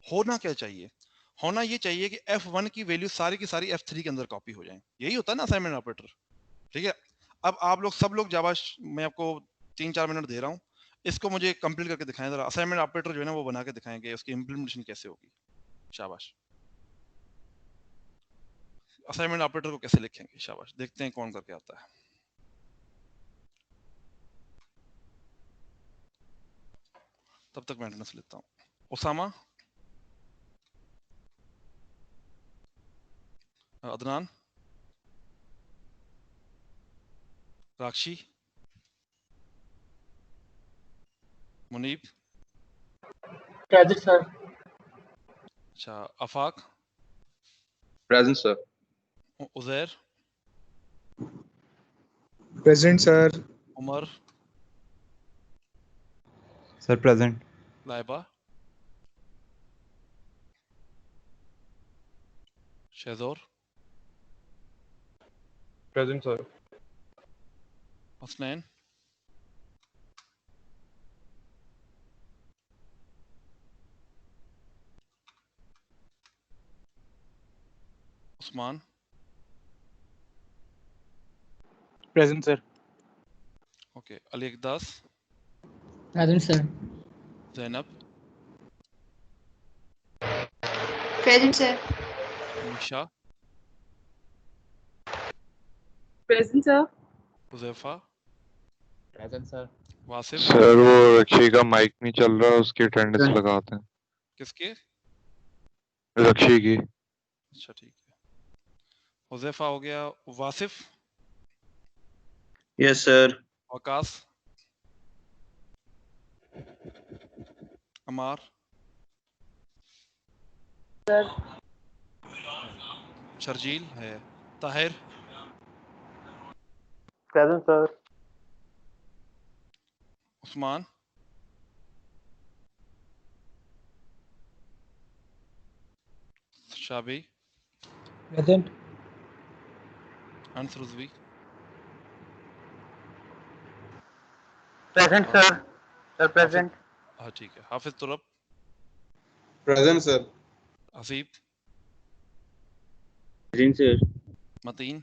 होना क्या चाहिए? होना ये चाहिए कि F1 की वैल्यू सारी की सारी F3 के अंदर कॉपी हो जाए। यही होता है ना असाइनमेंट ऑपरेटर। ठीक है। अब आप लोग सब लोग जावा, मैं आपको 3-4 मिनट दे रहा हूँ, इसको मुझे कंप्लीट करके दिखाएं जरा। असाइनमेंट ऑपरेटर जो है ना वो बना के दिखाएंगे, उसकी इंप्लीमेंटेशन कैसे होगी। शाबाश। असाइनमेंट ऑपरेटर को कैसे लिखेंगे? शाबाश, देखते हैं कौन करके आता है। तब तक मैं अटेंडेंस लेता हूँ। Usama, Adnan, Rakshi, Muneeb, present sir. अच्छा Afaq, present sir. Uzair, present sir. Umar, sir present. Laiba, Shezor, present sir. Hasnain, Usman, present sir. Okay, Ali Ikdas, present sir. Zainab, present sir. Nisha, present sir. Huzaifa, present sir. Wasif. Sir वो रक्षी का माइक नहीं चल रहा, उसकी अटेंडेंस लगाते हैं। किसके? रक्षी की। अच्छा ठीक है। हुजैफा हो गया। Wasif, yes sir. Waqas, Ammar, sir. Sharjeel है, Tahir, present sir. Usman, Shabi, Present. Answer Uzvi, Present, sir. Sir, Hafiz, present. हाँ ठीक है, Hafiz Turab, present sir. Haseeb, Present, sir. Mateen,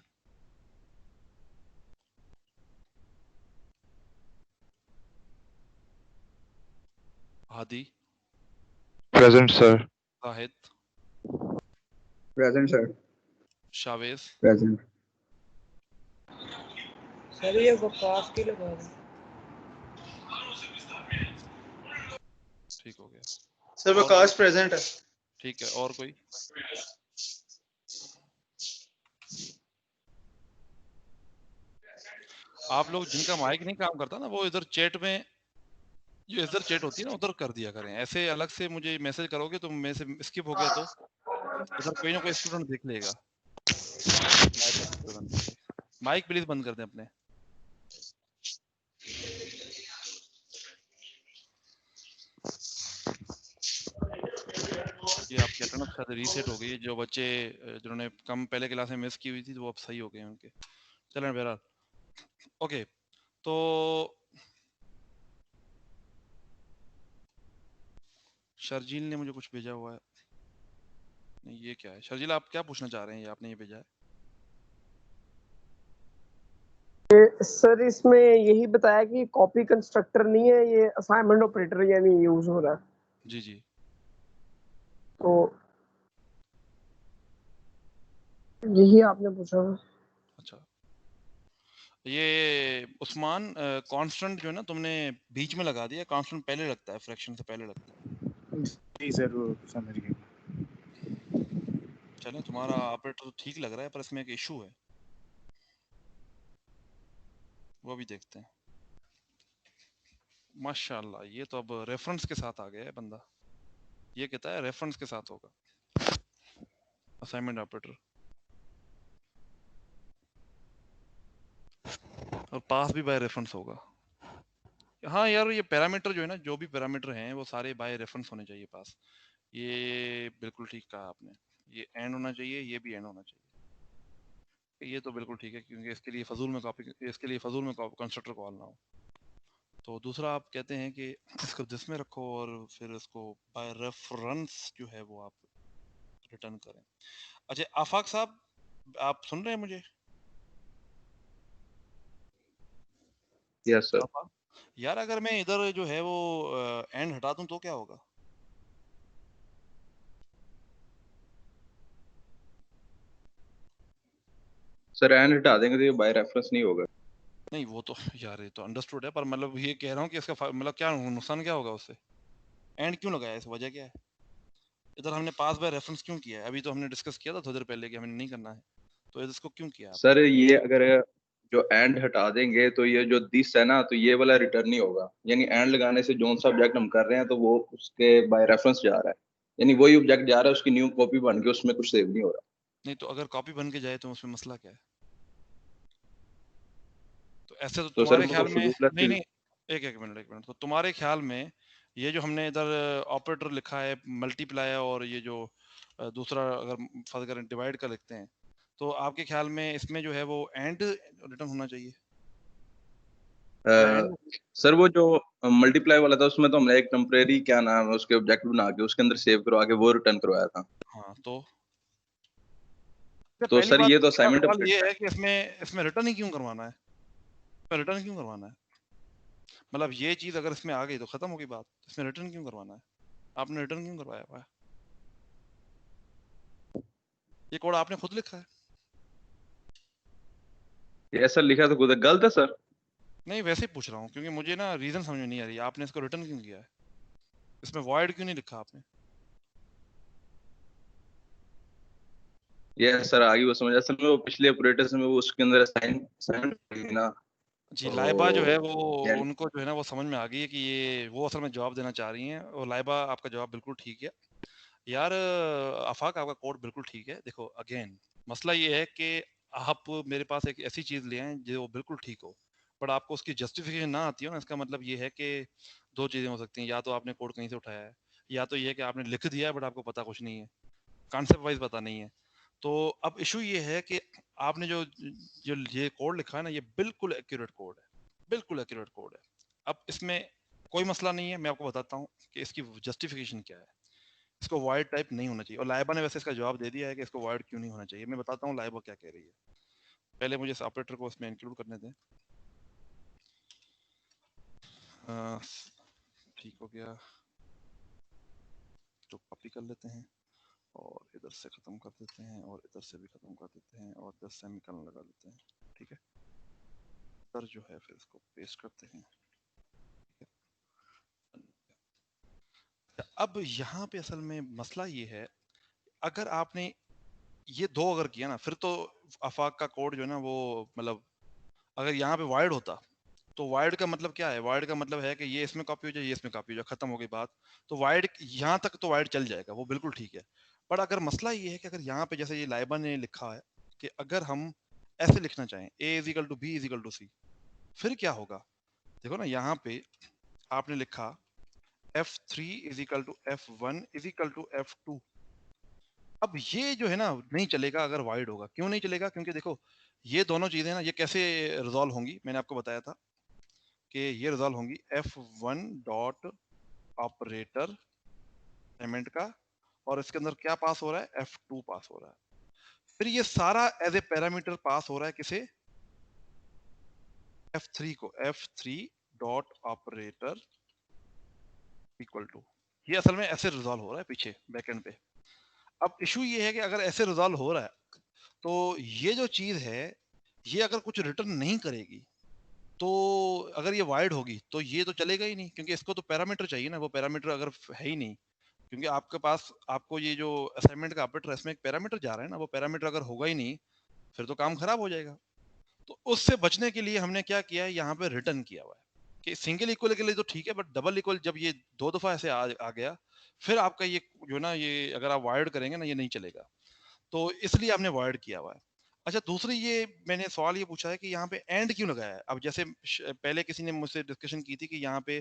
Hadi, Present, sir. Zahid, present sir. Shavez, present. Sir ये बकवास की लगा दो। ठीक हो गया। सर और विकास कोई? प्रेजेंट है। ठीक है, और कोई? आप लोग जिनका माइक नहीं काम करता ना, वो इधर चैट में, जो इधर चैट होती है ना, उधर कर दिया करें। ऐसे अलग से मुझे मैसेज करोगे तो मैं से स्किप हो गया तो इधर कोई ना कोई स्टूडेंट देख लेगा। माइक प्लीज बंद कर दें अपने। ये आपकी अटेंडेंस शायद रीसेट हो गई। जो बच्चे जिन्होंने कम पहले क्लास में मिस की हुई थी, तो वो अब सही हो गए उनके। चलें बहरहाल, ओके। तो शर्जील ने मुझे कुछ भेजा हुआ है। नहीं, ये क्या है? शर्जील, आप क्या पूछना चाह रहे हैं? ये आपने ये भेजा है। सर इसमें यही बताया कि कॉपी कंस्ट्रक्टर नहीं है, ये असाइनमेंट ऑपरेटर यानी यूज हो रहा है। जी जी, तो यही आपने पूछा। अच्छा। ये उस्मान, कांस्टेंट जो है ना, तुमने बीच में लगा दिया। कांस्टेंट पहले लगता है, फ्रैक्शन से पहले लगता है। जी सर, वो समझ गए। चलें, तुम्हारा ऑपरेटर तो ठीक लग रहा है, पर इसमें एक इशू है, वो भी देखते हैं। माशाल्लाह, ये तो अब रेफरेंस के साथ आ गया है बंदा। ये कहता है रेफरेंस के साथ होगा असाइनमेंट ऑपरेटर, और पास भी बाय रेफरेंस होगा। हाँ यार, ये पैरामीटर जो है ना, जो भी पैरामीटर हैं वो सारे बाय रेफरेंस होने चाहिए पास। ये बिल्कुल ठीक कहा आपने। ये एंड होना चाहिए, ये भी एंड होना चाहिए। ये तो बिल्कुल ठीक है, क्योंकि इसके लिए फजूल में कंस्ट्रक्टर कॉल ना हो। तो दूसरा आप कहते हैं कि इसको दिस में रखो और फिर इसको बाय रेफरेंस जो है वो आप रिटर्न करें। अच्छा आफाक साहब, आप सुन रहे हैं मुझे? Yes sir. आफाक, यार अगर मैं इधर जो है वो एंड हटा दूं तो क्या होगा? सर एंड हटा देंगे तो ये बाय रेफरेंस नहीं होगा। नहीं वो तो यार, ये तो अंडरस्टूड है, पर मतलब ये कह रहा हूँ कि इसका मतलब क्या नुकसान क्या होगा उससे? एंड क्यों लगाया, इस वजह क्या है? इधर हमने पास बाय रेफरेंस क्यों किया है? अभी तो हमने डिस्कस किया था थोड़ी देर पहले कि हमें नहीं करना है, तो इसको क्यों किया आपने? सर ये अगर जो एंड हटा देंगे तो ये जो दिस है ना, तो ये वाला रिटर्न नहीं होगा। यानी एंड लगाने से जो सा ऑब्जेक्ट हम कर रहे हैं तो वो उसके बाय रेफरेंस जा रहा है, यानी वही ऑब्जेक्ट जा रहा है, उसकी न्यू कॉपी बन के उसमें कुछ सेव नहीं हो रहा। नहीं तो अगर कॉपी बन के जाए तो उसमें मसला क्या है? तो ऐसे तो तो सर तुम्हारे वो ख्याल में, नहीं फजूल। नहीं, एक मिनट, तो तुम्हारे ख्याल में ये जो हमने इधर ऑपरेटर लिखा है मल्टीप्लाई, और ये जो दूसरा अगर फर्ज करें डिवाइड का लिखते हैं, तो आपके ख्याल में इसमें जो है वो एंड रिटर्न होना चाहिए या एंड? सर वो जो मल्टीप्लाई वाला था उसमें तो हमने एक टेम्परेरी क्या नाम है उसके ऑब्जेक्ट बना के उसके अंदर सेव करवा के वो रिटर्न करवाया था। हाँ तो तो पहली सर बात ये तो तो मेरा असाइनमेंट सवाल ये ऑपरेटर है कि इसमें इसमें रिटर्न ही क्यों करवाना है? रिटर्न क्यों करवाना है? मतलब ये चीज अगर इसमें आ गई तो खत्म होगी बात। इसमें रिटर्न क्यों करवाना है? आपने रिटर्न क्यों करवाया हुआ है? ये कोड आपने खुद लिखा है? है। ये सर लिखा तो खुद है, गलत है सर। नहीं वैसे ही पूछ रहा हूँ, क्योंकि मुझे ना रीजन समझ में नहीं आ रही। आपने इसको रिटर्न क्यों किया है? इसमें वॉइड क्यों नहीं लिखा आपने? ये सर आगे वो समझ, असल में वो पिछले ऑपरेटर में वो उसके अंदर असाइन ना। जी, तो लाइबा जो है वो, यानी उनको जो है ना वो समझ में आ गई है कि ये वो असल में जवाब देना चाह रही हैं। और लाइबा, आपका जवाब बिल्कुल ठीक है यार। आफाक, आपका कोड बिल्कुल ठीक है। देखो अगेन, मसला ये है कि आप मेरे पास एक ऐसी चीज ले आए जो बिल्कुल ठीक हो, बट आपको उसकी जस्टिफिकेशन ना आती हो ना, इसका मतलब ये है कि दो चीजें हो सकती हैं। या तो आपने कोड कहीं से उठाया है, या तो ये है कि आपने लिख दिया है बट आपको पता कुछ नहीं है। कॉन्सेप्ट वाइज पता नहीं है। तो अब इशू ये है कि आपने जो जो ये कोड लिखा है ना, ये बिल्कुल एक्यूरेट कोड है, बिल्कुल एक्यूरेट कोड है। अब इसमें कोई मसला नहीं है, मैं आपको बताता हूँ कि इसकी जस्टिफिकेशन क्या है। इसको वाइड टाइप नहीं होना चाहिए, और लाइबा ने वैसे इसका जवाब दे दिया है कि इसको वाइड क्यों नहीं होना चाहिए। मैं बताता हूँ लाइबा क्या कह रही है। पहले मुझे इस ऑपरेटर को इसमें इंक्लूड करने दें। ठीक हो गया, तो कॉपी कर लेते हैं और इधर से खत्म कर देते हैं और इधर से भी खत्म कर देते हैं और 10 सेमीकोलन लगा देते हैं। ठीक है, इधर जो है फिर इसको पेस्ट करते हैं। अब यहाँ पे असल में मसला ये है, अगर आपने ये दो अगर किया ना, फिर तो आफाक का कोड जो है ना वो मतलब अगर यहाँ पे वाइड होता तो वाइड का मतलब क्या है, वाइड का मतलब है कि ये इसमें कॉपी हो जाए, ये इसमें कॉपी हो जाए, खत्म हो गई बात। तो वाइड यहाँ तक तो वाइड चल जाएगा, वो बिल्कुल ठीक है। पर अगर मसला ये है कि अगर यहाँ पे जैसे ये लाइबा ने लिखा है कि अगर हम ऐसे लिखना चाहें a is equal to B is equal to C, फिर क्या होगा? देखो ना, यहाँ पे आपने लिखा f3 is equal to f1 is equal to f2। अब ये जो है ना नहीं चलेगा अगर वाइड होगा। क्यों नहीं चलेगा? क्योंकि देखो ये दोनों चीजें ना ये कैसे रिजॉल्व होंगी, मैंने आपको बताया था कि ये रिजॉल्व होंगी f1 डॉट ऑपरेटर पेमेंट का, और इसके अंदर क्या पास हो रहा है, f2 पास हो रहा है। फिर ये सारा एज ए पैरामीटर पास हो रहा है किसे, f3 को, f3 dot operator equal to. ये असल में ऐसे रिजॉल्व हो रहा है पीछे बैकएंड पे। अब इशू ये है कि अगर ऐसे रिजॉल्व हो रहा है तो ये जो चीज है ये अगर कुछ रिटर्न नहीं करेगी, तो अगर ये वाइड होगी तो ये तो चलेगा ही नहीं, क्योंकि इसको तो पैरामीटर चाहिए ना। वो पैरामीटर अगर है ही नहीं, क्योंकि आपके पास आपको ये जो असाइनमेंट का ऑपरेटर है इसमें एक पैरामीटर जा रहा है ना, वो पैरामीटर अगर होगा ही नहीं फिर तो काम खराब हो जाएगा। तो उससे बचने के लिए हमने क्या किया है, यहाँ पे रिटर्न किया हुआ है कि सिंगल इक्वल के लिए तो ठीक है, बट डबल इक्वल जब ये दो दफा ऐसे आ गया फिर आपका ये जो ना ये अगर आप वाइड करेंगे ना ये नहीं चलेगा। तो इसलिए आपने वाइड किया हुआ है। अच्छा, दूसरी ये मैंने सवाल ये पूछा है कि यहाँ पे एंड क्यों लगाया है। अब जैसे पहले किसी ने मुझसे डिस्कशन की थी कि यहाँ पे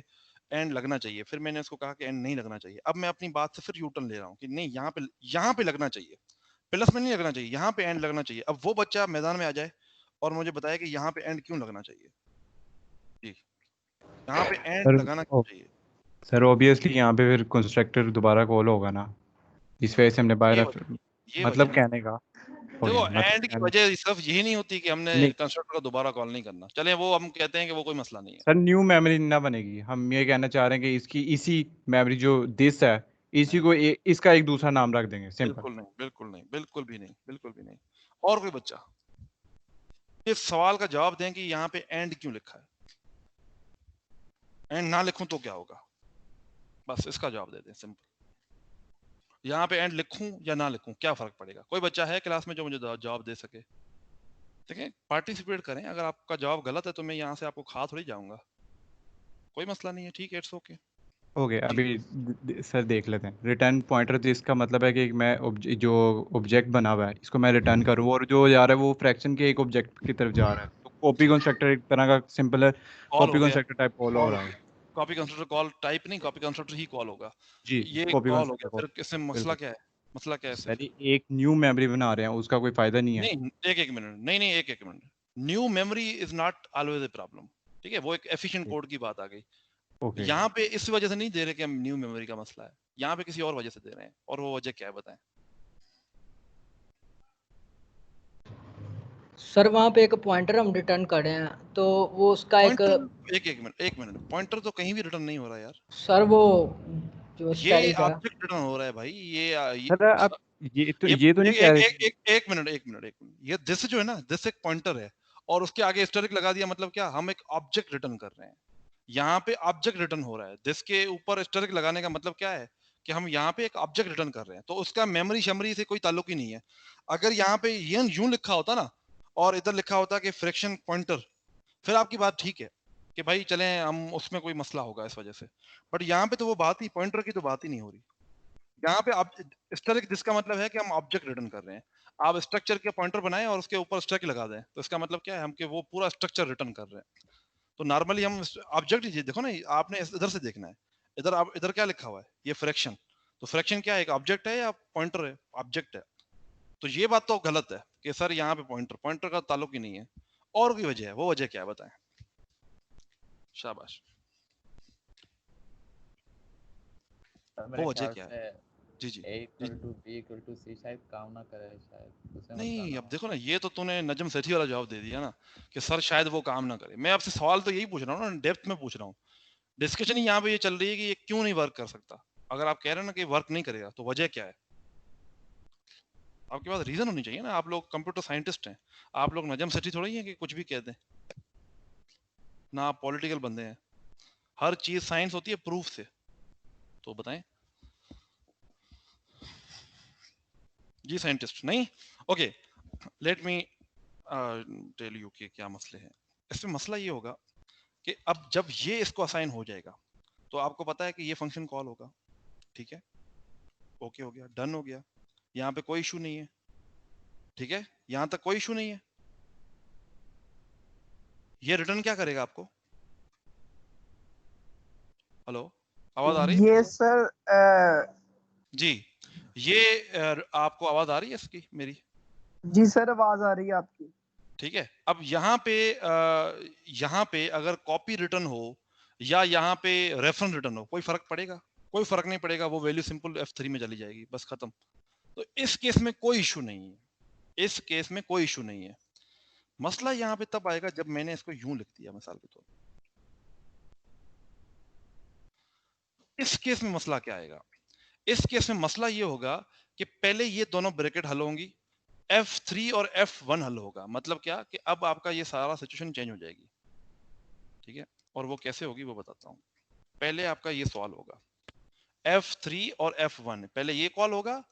एंड लगना चाहिए, फिर मैंने उसको कहा कि एंड नहीं लगना चाहिए। अब मैं अपनी बात से फिर यूटर्न ले रहा हूँ कि नहीं, यहाँ पे लगना चाहिए, प्लस में नहीं लगना चाहिए, यहाँ पे एंड लगना चाहिए। अब वो बच्चा मैदान में आ जाए और मुझे बताया कि यहाँ पे एंड क्यों लगना चाहिए। जी, यहाँ पे एंड सर लगाना क्यों चाहिए? सर ऑब्वियसली यहाँ पे फिर कंस्ट्रक्टर दोबारा कॉल होगा ना, इस वजह से हमने बाहर ये मतलब वजह कहने का देखो, मतलब एंड की वजह सिर्फ यही नहीं होती कि हमने नहीं कंस्ट्रक्टर को दोबारा कॉल नहीं करना। चले वो हम कहते हैं कि वो कोई मसला नहीं है। सर न्यू मेमोरी ना बनेगी। हम ये कहना चाह रहे हैं कि इसकी इसी मेमोरी जो दिस है इसी को इसका एक दूसरा नाम रख देंगे, सिंपल। बिल्कुल नहीं, बिल्कुल नहीं, बिल्कुल भी नहीं, बिल्कुल भी नहीं। और कोई बच्चा इस सवाल का जवाब दें कि यहाँ पे एंड क्यों लिखा है, एंड ना लिखूं तो क्या होगा, बस इसका जवाब दे दें सिंपल। यहाँ पे एंड लिखूं या ना लिखूं क्या फर्क पड़ेगा? कोई बच्चा है क्लास में जो मुझे जवाब दे सके? देखें, पार्टिसिपेट करें। अगर आपका जवाब गलत है तो मैं यहाँ से आपको खा थोड़ी जाऊंगा, कोई मसला नहीं है, ठीक है, इट्स ओके। ओके अभी सर देख लेते हैं रिटर्न पॉइंटर। तो इसका मतलब है कि मैं जो ऑब्जेक्ट बना हुआ है इसको मैं रिटर्न करूँ, और जो जा रहा है वो फ्रैक्शन के एक ऑब्जेक्ट की तरफ जा रहा है। तो कॉपी कंस्ट्रक्टर एक तरह का सिंपल है, कॉल कॉपी हो गया, कंस्ट्रक्टर टाइप कॉल हो रहा है। कॉपी कंस्ट्रक्टर कॉल टाइप नहीं, कॉपी कंस्ट्रक्टर ही कॉल होगा। जी ये कॉपी कॉल हो कंस्ट्रक्टर गया, कॉल, फिर इससे मसला बिल्कुल। क्या है? मसला क्या है इससे? सर एक न्यू मेमोरी बना रहे हैं, उसका कोई फायदा नहीं है। नहीं, एक मिनट, नहीं, एक minute. New memory is not always a problem, ठीक है, वो एक एफिशिएंट कोड की बात आ गई। ओके यहाँ पे इस वजह से नहीं दे रहे कि हम न्यू मेमोरी का मसला है, यहाँ पे किसी और वजह से दे रहे हैं, और वो वजह क्या है बताएं। सर वहाँ पे एक पॉइंटर हम रिटर्न कर रहे हैं तो वो उसका एक पॉइंटर, एक मिनट, पॉइंटर तो कहीं भी रिटर्न नहीं हो रहा यार। सर वो जो ये स्टैटिक है ऑब्जेक्ट रिटर्न हो रहा है भाई। सर अब ये तो नहीं कह रहे। एक मिनट, ये दिस जो है ना, दिस एक पॉइंटर है और उसके आगे एस्टेरिक लगा दिया, मतलब क्या, हम एक ऑब्जेक्ट रिटर्न कर रहे हैं। यहाँ पे ऑब्जेक्ट रिटर्न हो रहा है, दिस के ऊपर एस्टेरिक लगाने का मतलब क्या है कि हम यहाँ पे एक ऑब्जेक्ट रिटर्न कर रहे हैं, तो उसका मेमोरी शमरी से कोई ताल्लुक ही नहीं है। अगर यहाँ पे ये यूं लिखा होता ना और इधर लिखा होता कि फ्रैक्शन पॉइंटर, फिर आपकी बात ठीक है कि भाई चलें हम, उसमें कोई मसला होगा इस वजह से। बट यहाँ पे तो वो बात ही, पॉइंटर की तो बात ही नहीं हो रही। यहाँ पे स्टैटिक जिसका मतलब है कि हम ऑब्जेक्ट रिटर्न कर रहे हैं। आप स्ट्रक्चर के पॉइंटर बनाएं और उसके ऊपर स्टैक लगा दें, तो इसका मतलब क्या है, हम कि वो पूरा स्ट्रक्चर रिटर्न कर रहे हैं। तो नॉर्मली हम ऑब्जेक्ट, देखो ना, आपने इधर से देखना है, इधर आप इधर क्या लिखा हुआ है, ये फ्रैक्शन, तो फ्रैक्शन क्या है, एक ऑब्जेक्ट है या पॉइंटर है? ऑब्जेक्ट है। तो ये बात तो गलत है कि सर यहाँ पे पॉइंटर का ताल्लुक ही नहीं है, और कोई वजह है, वो वजह क्या है बताएं। शाबाश, मेरे वो वजह ख्याल क्या से है? जी जी A ji. equal to B equal to C शायद काम ना करे, शायद उसे मत नहीं, जाना। अब देखो ना, ये तो तूने नजम सेठी वाला जवाब दे दिया ना कि सर शायद वो काम ना करे। मैं आपसे सवाल तो यही पूछ रहा हूँ ना, डेप्थ में पूछ रहा हूँ। डिस्कशन ही यहाँ पे ये चल रही है कि ये क्यों नहीं वर्क कर सकता। अगर आप कह रहे हैं ना कि वर्क नहीं करेगा, तो वजह क्या है? आपके पास रीजन होनी चाहिए ना। आप लोग कंप्यूटर साइंटिस्ट हैं, आप लोग नजम सेठी थोड़ी है कि कुछ भी कह दें ना। आप पॉलिटिकल बंदे हैं, हर चीज साइंस होती है प्रूफ से। तो बताएं जी साइंटिस्ट नहीं। Okay, let me tell you कि क्या मसले हैं इसमें। मसला ये होगा कि अब जब ये इसको असाइन हो जाएगा तो आपको पता है कि ये फंक्शन कॉल होगा, ठीक है, ओके हो गया, डन हो गया, यहाँ पे कोई इशू नहीं है, ठीक है, यहाँ तक कोई इशू नहीं है। ये रिटर्न क्या करेगा आपको? हेलो, आवाज आ रही है? ये सर जी, ये आपको आवाज आ रही है इसकी मेरी? जी सर आवाज आ रही है आपकी। ठीक है, अब यहाँ पे अगर कॉपी रिटर्न हो या यहाँ पे रेफरेंस रिटर्न हो, कोई फर्क पड़ेगा? कोई फर्क नहीं पड़ेगा, वो वैल्यू सिंपल F3 में चली जाएगी, बस खत्म। तो इस केस में कोई इशू नहीं है, इस केस में कोई इशू नहीं है। मसला यहाँ पे तब आएगा जब मैंने इसको यूं लिख दिया मिसाल के तौर पर। इस केस में मसला क्या आएगा? इस केस में मसला ये होगा कि पहले ये दोनों ब्रैकेट हल होंगी, F3 और F1 हल होगा। मतलब क्या कि अब आपका ये सारा सिचुएशन चेंज हो जाएगी, ठीक है। और वो कैसे होगी वो बताता हूँ। पहले आपका ये सवाल होगा F3 और F1, पहले ये कॉल होगा।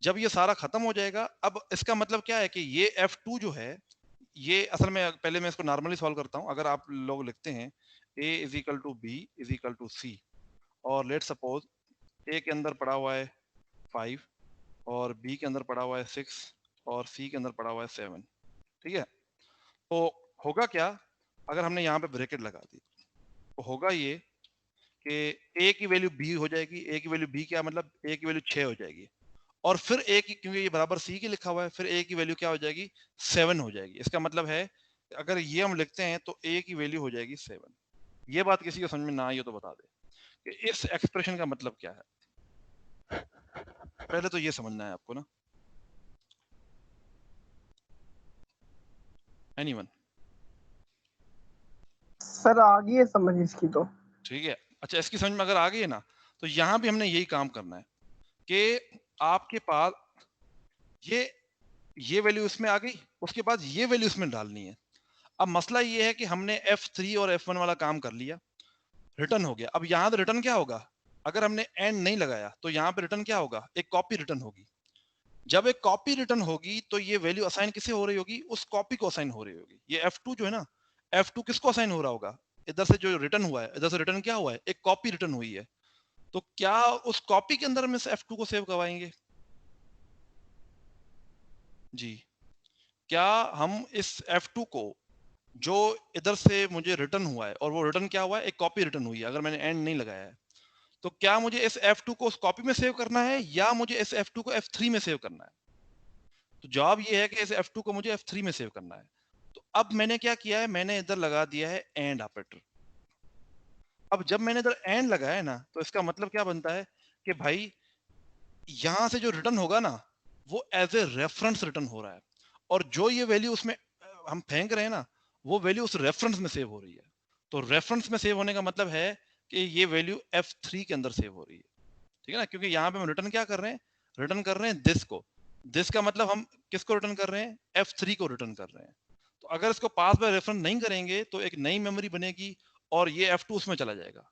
जब ये सारा खत्म हो जाएगा, अब इसका मतलब क्या है कि ये F2 जो है, ये असल में, पहले मैं इसको नॉर्मली सॉल्व करता हूँ। अगर आप लोग लिखते हैं A is equal to B is equal to C, और लेट सपोज A के अंदर पड़ा हुआ है 5 और B के अंदर पड़ा हुआ है 6 और C के अंदर पड़ा हुआ है 7, ठीक है। तो होगा क्या, अगर हमने यहाँ पे ब्रैकेट लगा दी तो होगा ये कि A की वैल्यू B हो जाएगी। A की वैल्यू B क्या मतलब, A की वैल्यू 6 हो जाएगी, और फिर A की, क्योंकि ये बराबर C के लिखा हुआ है, फिर A की वैल्यू क्या हो जाएगी, 7 हो जाएगी। इसका मतलब है अगर ये हम लिखते हैं तो A की वैल्यू हो जाएगी 7। ये बात किसी को समझ में ना आई हो तो बता दे कि इस एक्सप्रेशन का मतलब क्या है। पहले तो ये समझना है आपको ना। एनीवन? सर आ गई है समझ इसकी तो। ठीक है, अच्छा, इसकी समझ में अगर आ गई है ना, तो यहाँ भी हमने यही काम करना है कि आपके पास ये वैल्यू इसमें आ गई, उसके बाद ये वैल्यू इसमें डालनी है। अब मसला ये है कि हमने F3 और F1 वाला काम कर लिया, रिटर्न हो गया। अब यहाँ पे रिटर्न क्या होगा, अगर हमने एंड नहीं लगाया तो यहाँ पे रिटर्न क्या होगा, एक कॉपी रिटर्न होगी। जब एक कॉपी रिटर्न होगी तो ये वैल्यू असाइन किसे हो रही होगी, उस कॉपी को असाइन हो रही होगी। ये F2 जो है ना, F2 किसको असाइन हो रहा होगा, इधर से जो रिटर्न हुआ है, इधर से रिटर्न क्या हुआ है, एक कॉपी रिटर्न हुई है। तो क्या उस कॉपी के अंदर हम इस F2 को सेव करवाएंगे? जी, क्या हम इस F2 को, जो इधर से मुझे रिटर्न हुआ है, और वो रिटर्न क्या हुआ है, एक कॉपी रिटर्न हुई है, अगर मैंने एंड नहीं लगाया है, तो क्या मुझे इस F2 को उस कॉपी में सेव करना है या मुझे इस F2 को F3 में सेव करना है? तो जवाब ये है कि इस F2 को मुझे F3 में सेव करना है। तो अब मैंने क्या किया है, मैंने इधर लगा दिया है एंड ऑपरेटर। अब जब मैंने इधर एंड लगाया ना, तो इसका मतलब क्या बनता है कि भाई यहां से जो रिटर्न होगा ना, वो एज ए रेफरेंस रिटर्न हो रहा है, और जो ये वैल्यू उसमें हम फेंक रहे हैं ना, वो वैल्यू उस रेफरेंस में सेव हो रही है। तो रेफरेंस में सेव होने का मतलब है कि ये वैल्यू F3 के अंदर सेव हो रही है, ठीक है ना। क्योंकि यहाँ पे हम रिटर्न क्या कर रहे हैं, रिटर्न कर रहे हैं दिस को। दिस का मतलब हम किसको रिटर्न कर रहे हैं, F3 को रिटर्न कर रहे हैं। तो अगर इसको पास बाय रेफरेंस नहीं करेंगे तो एक नई मेमोरी बनेगी और ये F2 उसमें चला जाएगा।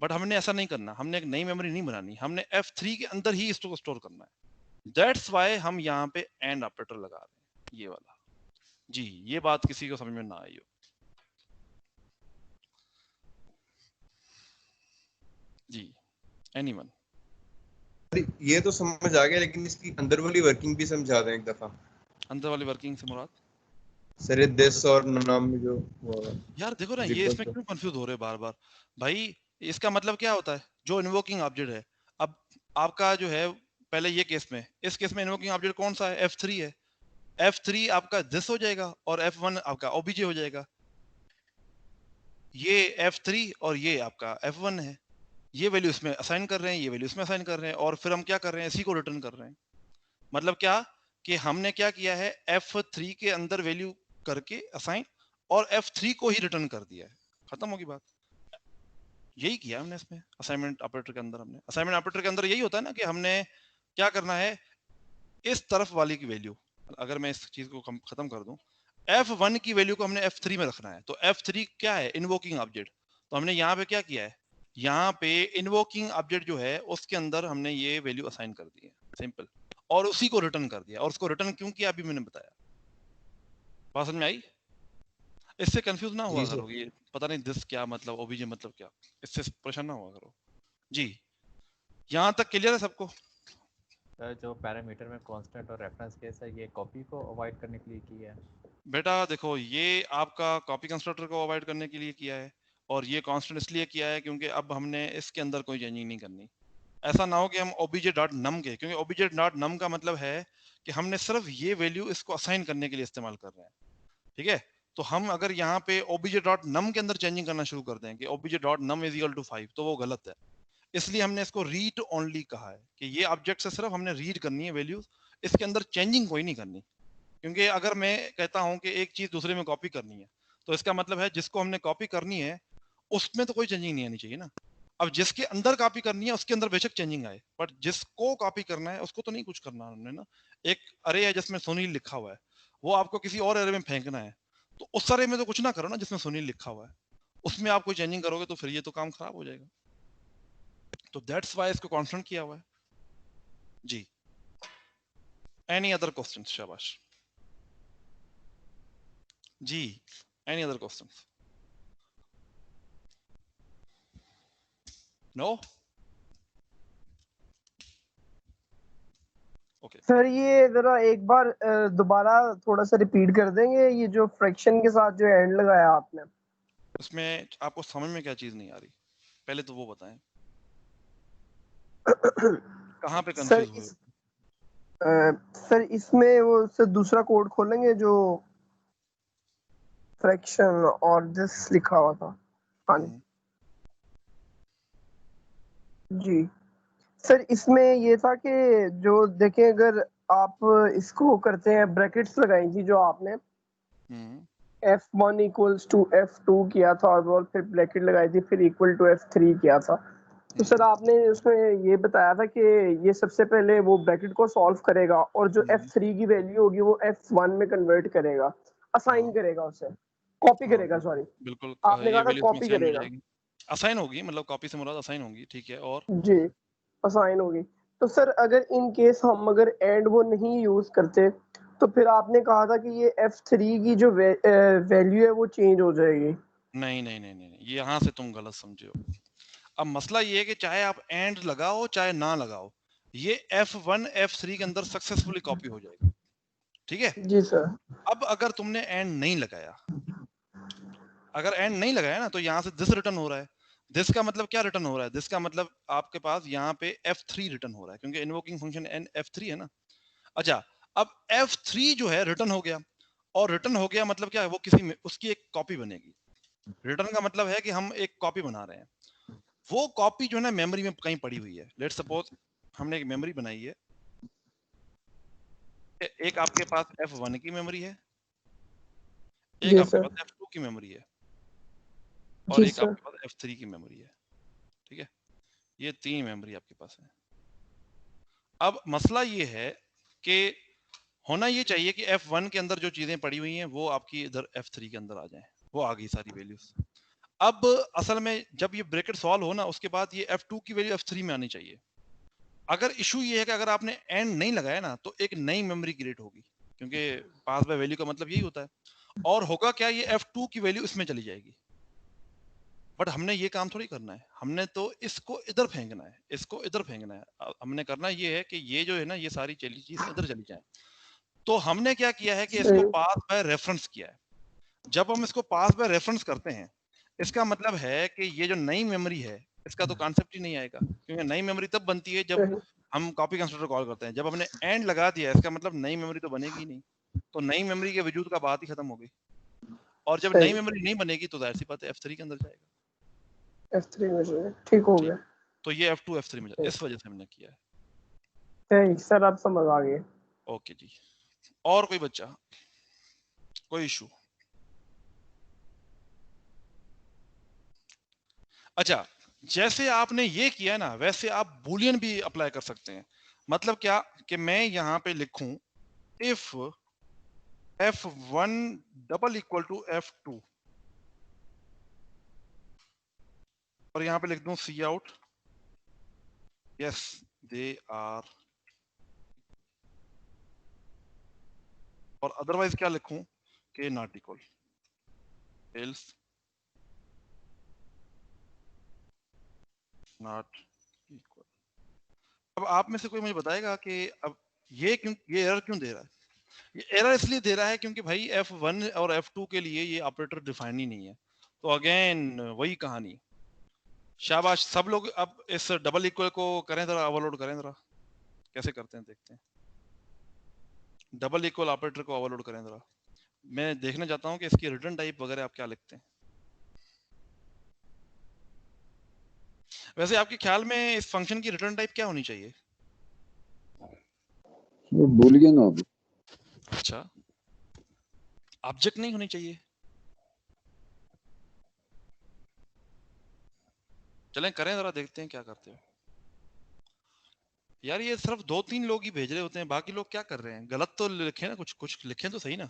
बट हमने ऐसा नहीं करना, हमने एक नई मेमोरी नहीं बनानी, हमने F3 के अंदर ही इसको स्टोर करना है। दैट्स वाई हम यहाँ पे एंड ऑपरेटर लगा रहे हैं, ये वाला। जी, ये बात किसी को समझ में ना आई हो? जी, एनीवन? ये तो समझ आ गया, लेकिन इसकी अंदर वाली वर्किंग भी समझा दें एक दफा। अंदर वाली वर्किंग से मुराद? सर ये दिस और नाम में जो यार देखो ना, ये इसमें क्यों कंफ्यूज हो रहे बार बार भाई। इसका मतलब क्या होता है, जो इन्वोकिंग ऑब्जेक्ट है। अब आपका जो है पहले ये केस में, इस केस में इन्वोकिंग ऑब्जेक्ट कौन सा है? F3 है। F3 आपका दिस हो जाएगा और F1 आपका OBJ हो जाएगा। ये F3 और ये आपका F1 है। ये वैल्यू इसमें असाइन कर रहे हैं, ये वैल्यू इसमें असाइन कर रहे हैं, और फिर हम क्या कर रहे हैं? इसी को रिटर्न कर रहे हैं। मतलब क्या कि हमने क्या किया है, F3 के अंदर वैल्यू करके असाइन और F3 को ही रिटर्न कर दिया है। खत्म होगी बात। यही किया हमने इसमें असाइनमेंट ऑपरेटर के अंदर। हमने असाइनमेंट ऑपरेटर के अंदर यही होता है ना कि हमने क्या करना है, इस तरफ वाली की वैल्यू, अगर मैं इस चीज को खत्म कर दूं, F1 की वैल्यू को हमने F3 में रखना है। तो F3 क्या है? Invoking object. तो हमने यहाँ पे क्या किया है, यहाँ पे इन्वोकिंग ऑब्जेक्ट जो है उसके अंदर हमने ये वैल्यू असाइन कर दी है, सिंपल, और उसी को रिटर्न कर दिया। और उसको रिटर्न क्यों किया अभी मैंने बताया। बात समझ में आई? इससे कंफ्यूज ना हुआ करो, ये पता नहीं दिस क्या मतलब, ओबीजे मतलब क्या, इससे परेशान ना हुआ करो जी। यहाँ तक क्लियर है सबको? सर जो पैरामीटर में कांस्टेंट और रेफरेंस केस है, ये कॉपी को अवॉइड करने के लिए किया है। बेटा देखो, ये आपका कॉपी कंस्ट्रक्टर को अवॉइड करने के लिए किया है, और ये कांस्टेंट इसलिए किया है क्योंकि अब हमने इसके अंदर कोई चेंजिंग नहीं करनी। ऐसा ना हो कि हम obj.num के, क्योंकि obj.num का मतलब है कि हमने सिर्फ ये वैल्यू इसको असाइन करने के लिए इस्तेमाल कर रहे हैं, ठीक है। तो हम अगर यहाँ पे obj.num के अंदर चेंजिंग करना शुरू कर दें कि obj.num इज इक्वल टू 5, तो वो गलत है। इसलिए हमने इसको रीड ओनली कहा है कि ये ऑब्जेक्ट से सिर्फ हमने रीड करनी है वैल्यूज, इसके अंदर चेंजिंग कोई नहीं करनी। क्योंकि अगर मैं कहता हूं कि एक चीज दूसरे में कॉपी करनी है, तो इसका मतलब है जिसको हमने कॉपी करनी है उसमें तो कोई चेंजिंग नहीं आनी चाहिए ना। अब जिसके अंदर कॉपी करनी है उसके अंदर बेशक चेंजिंग आए, बट जिसको कॉपी करना है उसको तो नहीं कुछ करना हमने ना। एक अरे है जिसमें सुनील लिखा हुआ है, वो आपको किसी और अरे में फेंकना है, तो उस अरे में तो कुछ ना करो ना जिसमें सुनील लिखा हुआ है। उसमें आप कोई चेंजिंग करोगे तो फिर ये तो काम खराब हो जाएगा। तो दैट्स वाई इसको कॉन्स्टेंट किया हुआ है जी। Any other question? शाबाश जी। Any other question? No? Okay sir ये जरा एक बार दोबारा थोड़ा सा रिपीट कर देंगे, ये जो फ्रैक्शन के साथ जो एंड लगाया आपने, उसमें आपको समझ में क्या चीज नहीं आ रही, पहले तो वो बताएं कहाँ पे सर कंफ्यूज हुए? सर इसमें वो सर दूसरा कोड खोलेंगे जो फ्रैक्शन और दिस लिखा हुआ था। हाँ जी सर, इसमें ये था कि जो देखें, अगर आप इसको करते हैं, ब्रैकेट्स लगाई थी जो आपने, F1 इक्वल्स टू F2 किया था और फिर ब्रैकेट लगाई थी, फिर इक्वल टू F3 किया था। तो सर आपने उसमें ये बताया था कि ये सबसे पहले वो ब्रैकेट को सॉल्व करेगा और जो F3 की वैल्यू होगी वो F1 में कन्वर्ट करेगा, असाइन करेगा, उसे कॉपी करेगा, सॉरी बिल्कुल आपने ये कहा था वैल्यू इसमें कॉपी असाइन हो करेगा जाएगी, असाइन होगी, मतलब कॉपी से मुराद असाइन होगी, ठीक है। और जी, असाइन होगी। तो सर अगर इन केस हम अगर एंड वो नहीं यूज करते, तो फिर आपने कहा था कि ये F3 की जो वैल्यू है वो चेंज हो जाएगी। नहीं नहीं नहीं नहीं, ये यहाँ से तुम गलत समझे हो। अब मसला ये है कि चाहे आप एंड लगाओ चाहे ना लगाओ, ये F1 F3 के अंदर सक्सेसफुली कॉपी हो जाएगा, ठीक है। जी सर। अब अगर तुमने एंड नहीं लगाया, अगर एंड नहीं लगाया ना, तो यहाँ से दिस रिटर्न हो रहा है। दिस का मतलब क्या रिटर्न हो रहा है? दिस का मतलब आपके पास यहाँ पे F3 रिटर्न हो रहा है, क्योंकि इन्वोकिंग फंक्शन एन F3 है ना। अच्छा, अब F3 जो है रिटर्न हो गया, और रिटर्न हो गया मतलब क्या है, वो किसी उसकी एक कॉपी बनेगी। रिटर्न का मतलब है कि हम एक कॉपी बना रहे हैं, वो कॉपी जो है ना मेमोरी में कहीं पड़ी हुई है। लेट्स सपोज हमने एक मेमोरी बनाई है, एक आपके पास F1 की मेमोरी है, एक आपके पास F2 की मेमोरी है, और एक आपके पास F3 की मेमोरी है, ठीक है। ये तीन मेमोरी आपके पास है। अब मसला ये है कि होना ये चाहिए कि F1 के अंदर जो चीजें पड़ी हुई हैं वो आपकी इधर F3 के अंदर आ जाएं, वो आ गई सारी वैल्यूज। अब असल में जब ये ब्रैकेट सॉल्व हो ना, उसके बाद ये F2 की वैल्यू F3 में आनी चाहिए। अगर इशू ये है कि अगर आपने एंड नहीं लगाया ना, तो एक नई मेमोरी क्रिएट होगी, क्योंकि पास बाय वैल्यू का मतलब यही होता है। और होगा क्या, ये F2 की वैल्यू इसमें चली जाएगी। बट हमने ये काम थोड़ी करना है, हमने तो इसको इधर फेंकना है, इसको इधर फेंकना है। हमने करना ये है कि ये जो है ना, ये सारी चली चीजें इधर चली जाए। तो हमने क्या किया है कि इसको पास बाय रेफरेंस किया है। जब हम इसको पास बाय रेफरेंस करते हैं, इसका मतलब है कि ये जो नई मेमोरी है इसका तो कॉन्सेप्ट ही नहीं आएगा, क्योंकि नई मेमोरी तब बनती है जब हम कॉपी कंस्ट्रक्टर कॉल करते हैं। जब हमने एंड लगा दिया इसका मतलब नई मेमोरी तो बनेगी ही नहीं, तो नई मेमोरी के वजूद का बात ही खत्म हो गई। और जब नई मेमोरी नहीं बनेगी तो जाहिर सी बात है F3 के अंदर जाएगा। F3 में जो है, ठीक हो गया। तो ये F2 F3 में इस वजह से हमने किया है। थैंक सर, आप समझ आ गए। ओके जी, और कोई बच्चा, कोई इशू? अच्छा, जैसे आपने ये किया ना वैसे आप बूलियन भी अप्लाई कर सकते हैं। मतलब क्या कि मैं यहाँ पे लिखूं if F1 double equal to F2 और यहाँ पे लिख दूं सी आउट यस दे आर, और अदरवाइज क्या लिखूं कि not equal else not equal. अब आप में से कोई मुझे बताएगा कि अब ये एरर क्यों दे रहा है? ये एरर इसलिए दे रहा है क्योंकि भाई F1 और F2 के लिए ये ऑपरेटर डिफाइन ही नहीं है। तो अगेन वही कहानी। शाबाश, सब लोग अब इस डबल इक्वल को करें जरा, ओवरलोड करें जरा, कैसे करते हैं देखते हैं। डबल इक्वल ऑपरेटर को ओवरलोड करें जरा, मैं देखना चाहता हूं कि इसकी रिटर्न टाइप वगैरह आप क्या लिखते हैं। वैसे आपके ख्याल में इस फंक्शन की रिटर्न टाइप क्या होनी चाहिए? बूलियन होगी। अच्छा, ऑब्जेक्ट नहीं होनी चाहिए? चलें करें जरा, देखते हैं क्या करते हो। यार ये सिर्फ 2-3 लोग ही भेज रहे होते हैं, बाकी लोग क्या कर रहे हैं? गलत तो लिखे ना, कुछ कुछ लिखें तो सही ना।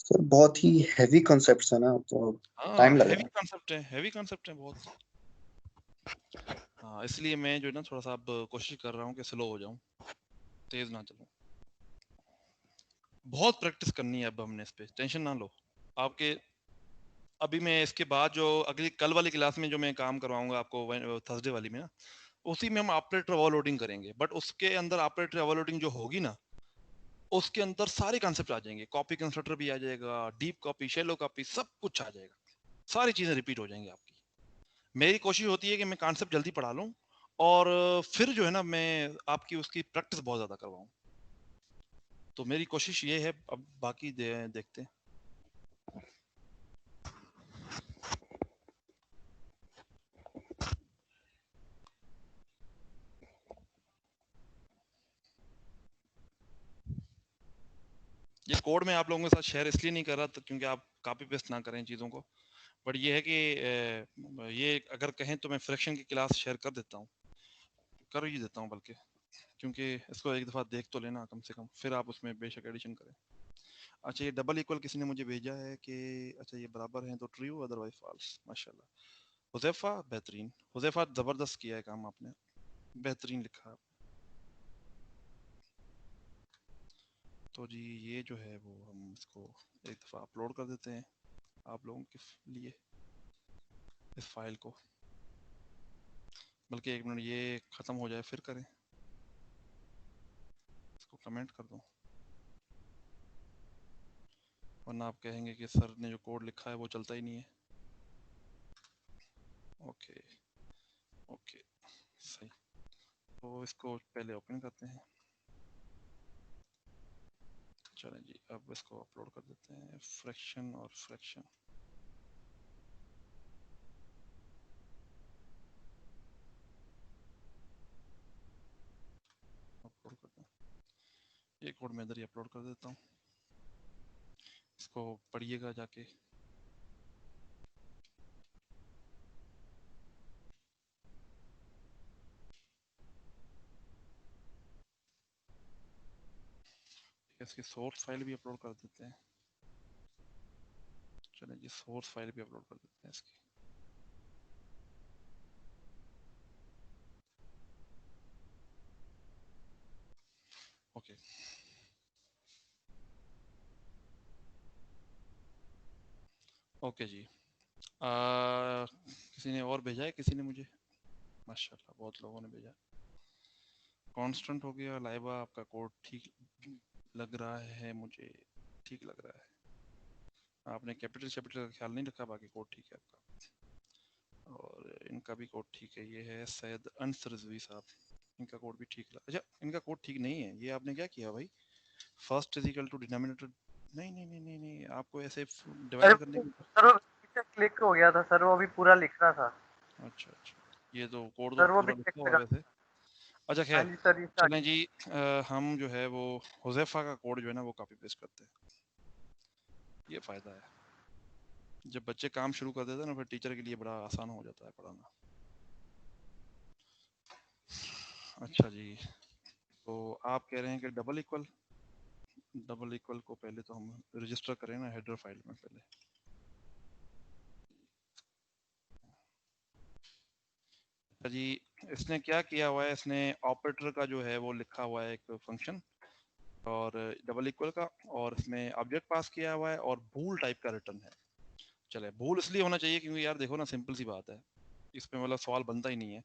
सर बहुत ही हैवी कॉन्सेप्ट्स है ना, तो हाँ टाइम हैवी लगेगा। कॉन्सेप्ट है, हैवी कॉन्सेप्ट है बहुत। हाँ इसलिए मैं जो है ना थोड़ा सा अब कोशिश कर रहा हूँ कि स्लो हो जाऊं, तेज ना चलूं। बहुत प्रैक्टिस करनी है अब हमने इस पे, टेंशन ना लो। आपके अभी मैं इसके बाद जो अगली कल वाली क्लास में जो मैं काम करवाऊंगा आपको थर्सडे वाली में ना, उसी में हम ऑपरेटर ओवरलोडिंग करेंगे। बट उसके अंदर ऑपरेटर ओवरलोडिंग जो होगी ना, उसके अंदर सारे कॉन्सेप्ट आ जाएंगे। कॉपी कंस्ट्रक्टर भी आ जाएगा, डीप कॉपी, शैलो कॉपी, सब कुछ आ जाएगा। सारी चीजें रिपीट हो जाएंगी आपकी। मेरी कोशिश होती है कि मैं कॉन्सेप्ट जल्दी पढ़ा लूं और फिर जो है ना मैं आपकी उसकी प्रैक्टिस बहुत ज्यादा करवाऊं। तो मेरी कोशिश ये है, अब बाकी देखते हैं। ये कोड मैं आप लोगों के साथ शेयर इसलिए नहीं कर रहा तो क्योंकि आप कॉपी पेस्ट ना करें चीज़ों को, बट ये है कि ये अगर कहें तो मैं फ्रैक्शन की क्लास शेयर कर देता हूँ, कर ही देता हूँ बल्कि, क्योंकि इसको एक दफ़ा देख तो लेना कम से कम, फिर आप उसमें बेशक एडिशन करें। अच्छा ये डबल इक्वल किसी ने मुझे भेजा है कि अच्छा ये बराबर हैं तो ट्रू, अदरवाइज फॉल्स। माशाल्लाह हुज़ैफा, बेहतरीन हुज़ैफा, ज़बरदस्त किया है काम आपने, बेहतरीन लिखा है। तो जी ये जो है वो हम इसको एक दफ़ा अपलोड कर देते हैं आप लोगों के लिए इस फाइल को, बल्कि एक मिनट ये ख़त्म हो जाए फिर करें, इसको कमेंट कर दूं, वरना आप कहेंगे कि सर ने जो कोड लिखा है वो चलता ही नहीं है। ओके ओके सही, तो इसको पहले ओपन करते हैं। चलें जी अब इसको अपलोड कर देते हैं, फ्रैक्शन और फ्रैक्शन। अपलोड कर दें, ये कोड मैं इधर ही अपलोड कर देता हूँ, इसको पढ़िएगा जाके। इसकी सोर्स फाइल भी अपलोड कर देते हैं। चलें जी सोर्स फाइल भी अपलोड कर देते हैं इसकी। ओके ओके जी, किसी ने और भेजा है, किसी ने मुझे? माशाल्लाह बहुत लोगों ने भेजा। कांस्टेंट हो गया, लाइबा आपका कोड ठीक लग रहा है मुझे, ठीक लग रहा है। आपने कैपिटल का ख्याल नहीं रखा, बाकी कोड ठीक है आपका, और इनका भी कोड ठीक है। ये है सैयद अंस रिजवी साहब, इनका कोड भी ठीक लगा। अच्छा, इनका कोड ठीक नहीं है, ये आपने क्या किया भाई? First is equal to denominator, नहीं नहीं नहीं नहीं नहीं, आपको ऐसे डिवाइड करने की। सर वो पीछे क्लिक हो गया था सर, वो अभी पूरा लिखना था। अच्छा अच्छा, ये तो कोड तो सर वो पूरा भी लिखा चेक हुआ लगा। वैसे। अच्छा हाँ खैर, जी सर, ये चलें जी, हम जो है वो हुज़ैफा का कोड जो है ना वो कॉपी पेस्ट करते हैं। ये फ़ायदा है, जब बच्चे काम शुरू कर देते हैं ना फिर टीचर के लिए बड़ा आसान हो जाता है पढ़ाना। अच्छा जी, तो आप कह रहे हैं कि डबल इक्वल को पहले तो हम रजिस्टर करें ना हेडर फाइल में पहले। जी, इसने क्या किया हुआ है, इसने ऑपरेटर का जो है वो लिखा हुआ है एक फंक्शन और डबल इक्वल का, और इसमें ऑब्जेक्ट पास किया हुआ है और बूल टाइप का रिटर्न है। चले, बूल इसलिए होना चाहिए क्योंकि यार देखो ना, सिंपल सी बात है, इसमें मतलब सवाल बनता ही नहीं है।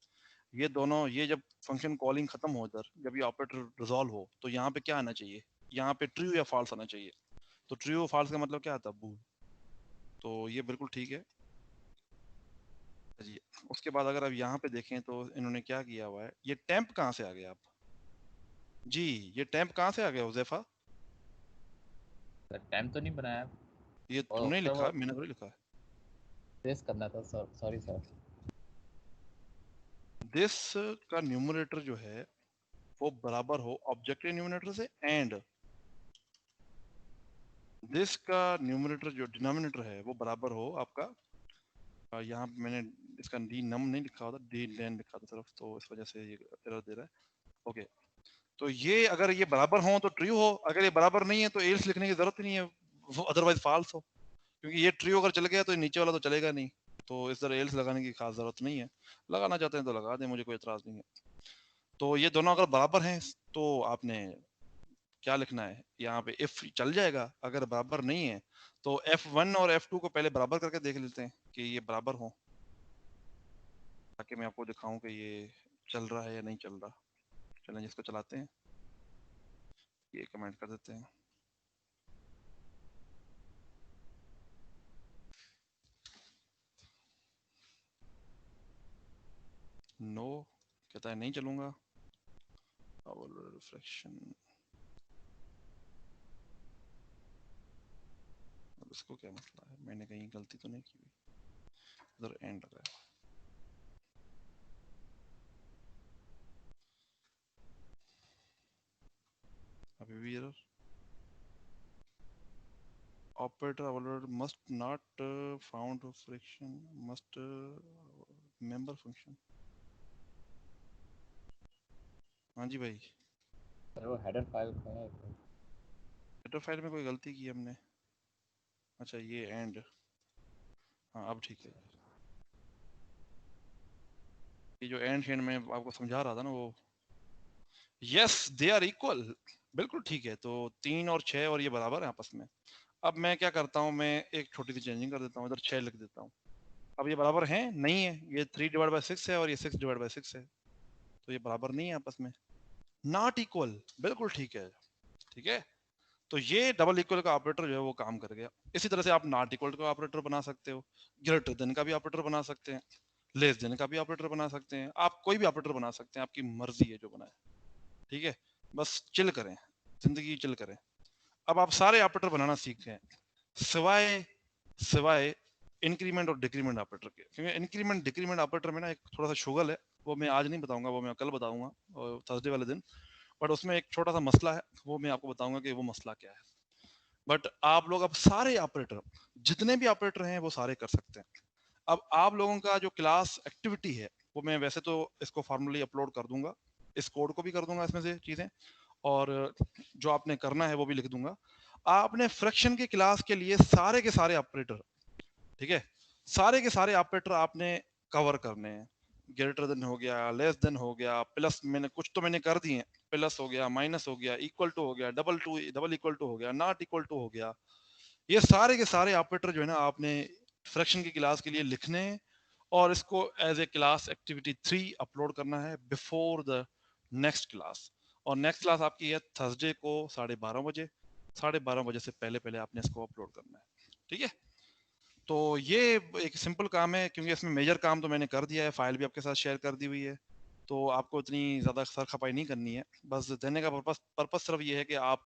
ये दोनों, ये जब फंक्शन कॉलिंग खत्म हो इधर, जब ये ऑपरेटर रिजॉल्व हो, तो यहाँ पे क्या आना चाहिए? यहाँ पे ट्रू या फॉल्स आना चाहिए। तो ट्रू फॉल्स का मतलब क्या आता है? बूल। तो ये बिल्कुल ठीक है जी। उसके बाद अगर आप यहाँ पे देखें तो इन्होंने क्या किया हुआ है, ये टेम्प कहाँ से आ गया आप जी? ये टेम्प कहाँ से आ गया हुज़ैफा? टाइम तो नहीं बनाया, ये और तुमने सर लिखा वो है, मैंने थोड़ी लिखा है। ट्रेस करना था सर, सॉरी सर। दिस का न्यूमरेटर जो है वो बराबर हो ऑब्जेक्ट के न्यूमरेटर से, एंड दिस का न्यूमरेटर जो डिनोमिनेटर है वो बराबर हो आपका, यहाँ पे मैंने इसका डी नम नहीं लिखा होता, डी लेन लिखा था सिर्फ, तो इस वजह से ये एरर दे रहा है। ओके, तो ये अगर ये बराबर हो तो ट्रू हो, अगर ये बराबर नहीं है तो एल्स लिखने की जरूरत ही नहीं है, वो अदरवाइज फॉल्स हो, क्योंकि ये ट्रू अगर चल गया तो नीचे वाला तो चलेगा नहीं, तो इस तरह एल्स लगाने की खास जरूरत नहीं है। लगाना चाहते हैं तो लगा दें, मुझे कोई एतराज नहीं है। तो ये दोनों अगर बराबर हैं तो आपने क्या लिखना है, यहाँ पे इफ चल जाएगा, अगर बराबर नहीं है तो F1 और F2 को पहले बराबर करके देख लेते हैं कि ये बराबर हो, ताकि मैं आपको दिखाऊं कि ये चल रहा है या नहीं चल रहा। चलें जिसको चलाते हैं, ये कमेंट कर देते हैं। नो कहता है नहीं चलूंगा। रिफ्लेक्शन, इसको क्या मसला है, मैंने कहीं गलती तो नहीं की हुई, इधर एंड लगा है। अभी भी error, operator evaluator must not found friction must member function। हाँ जी भाई, सर वो हेडर फाइल का है, हेडर फाइल में कोई गलती की हमने। अच्छा ये एंड, हाँ अब ठीक है। ये जो एंड शेंड में आपको समझा रहा था ना, वो यस दे आर इक्वल, बिल्कुल ठीक है। तो 3 और 6 और ये बराबर है आपस में। अब मैं क्या करता हूँ, मैं एक छोटी सी चेंजिंग कर देता हूँ, इधर 6 लिख देता हूँ। अब ये बराबर हैं नहीं है, ये 3/6 है और ये 6/6 है, तो ये बराबर नहीं है आपस में, नॉट इक्वल, बिल्कुल ठीक है। ठीक है, तो ये डबल इक्वल का ऑपरेटर जो है वो काम कर गया। इसी तरह से आप नॉट इक्वल का ऑपरेटर बना सकते हो, ग्रेटर देन का भी ऑपरेटर बना सकते हैं, लेस देन का भी ऑपरेटर बना सकते हैं, आप कोई भी ऑपरेटर बना सकते हैं, आपकी मर्जी है जो बनाए। ठीक है, बस चिल करें, जिंदगी चिल करें। अब आप सारे ऑपरेटर बनाना सीख गए सिवाय सिवाय इंक्रीमेंट और डिक्रीमेंट ऑपरेटर के, क्योंकि इंक्रीमेंट डिक्रीमेंट ऑपरेटर में ना एक थोड़ा सा शुगल है, वो मैं आज नहीं बताऊंगा, वो मैं कल बताऊंगा थर्सडे वाले दिन। बट उसमें एक छोटा सा मसला है, वो मैं आपको बताऊंगा कि वो मसला क्या है। बट आप लोग अब सारे ऑपरेटर, जितने भी ऑपरेटर हैं वो सारे कर सकते हैं। अब आप लोगों का जो क्लास एक्टिविटी है वो मैं वैसे तो इसको फॉर्मली अपलोड कर दूंगा, इस कोड को भी कर दूंगा इसमें से चीजें, और जो आपने करना है वो भी लिख दूंगा। आपने फ्रैक्शन की क्लास के लिए सारे के सारे ऑपरेटर, ठीक है, सारे के सारे ऑपरेटर आपने कवर करने हैं। ग्रेटर देन हो गया, लेस देन हो गया, प्लस मैंने कुछ तो मैंने कर दिए, प्लस हो गया, माइनस हो गया, इक्वल टू हो गया, डबल इक्वल टू हो गया, नॉट इक्वल टू हो गया। ये सारे के सारे ऑपरेटर जो है ना आपने फ्रैक्शन की क्लास के लिए लिखने हैं, और इसको as a class activity 3 upload करना है बिफोर द नेक्स्ट क्लास। और नेक्स्ट क्लास आपकी है थर्सडे को 12:30 बजे। 12:30 बजे से पहले पहले आपने इसको अपलोड करना है, ठीक है। तो ये एक सिंपल काम है, क्योंकि इसमें मेजर काम तो मैंने कर दिया है, फाइल भी आपके साथ शेयर कर दी हुई है, तो आपको इतनी ज़्यादा सर खपाई नहीं करनी है। बस देने का पर्पस सिर्फ ये है कि आप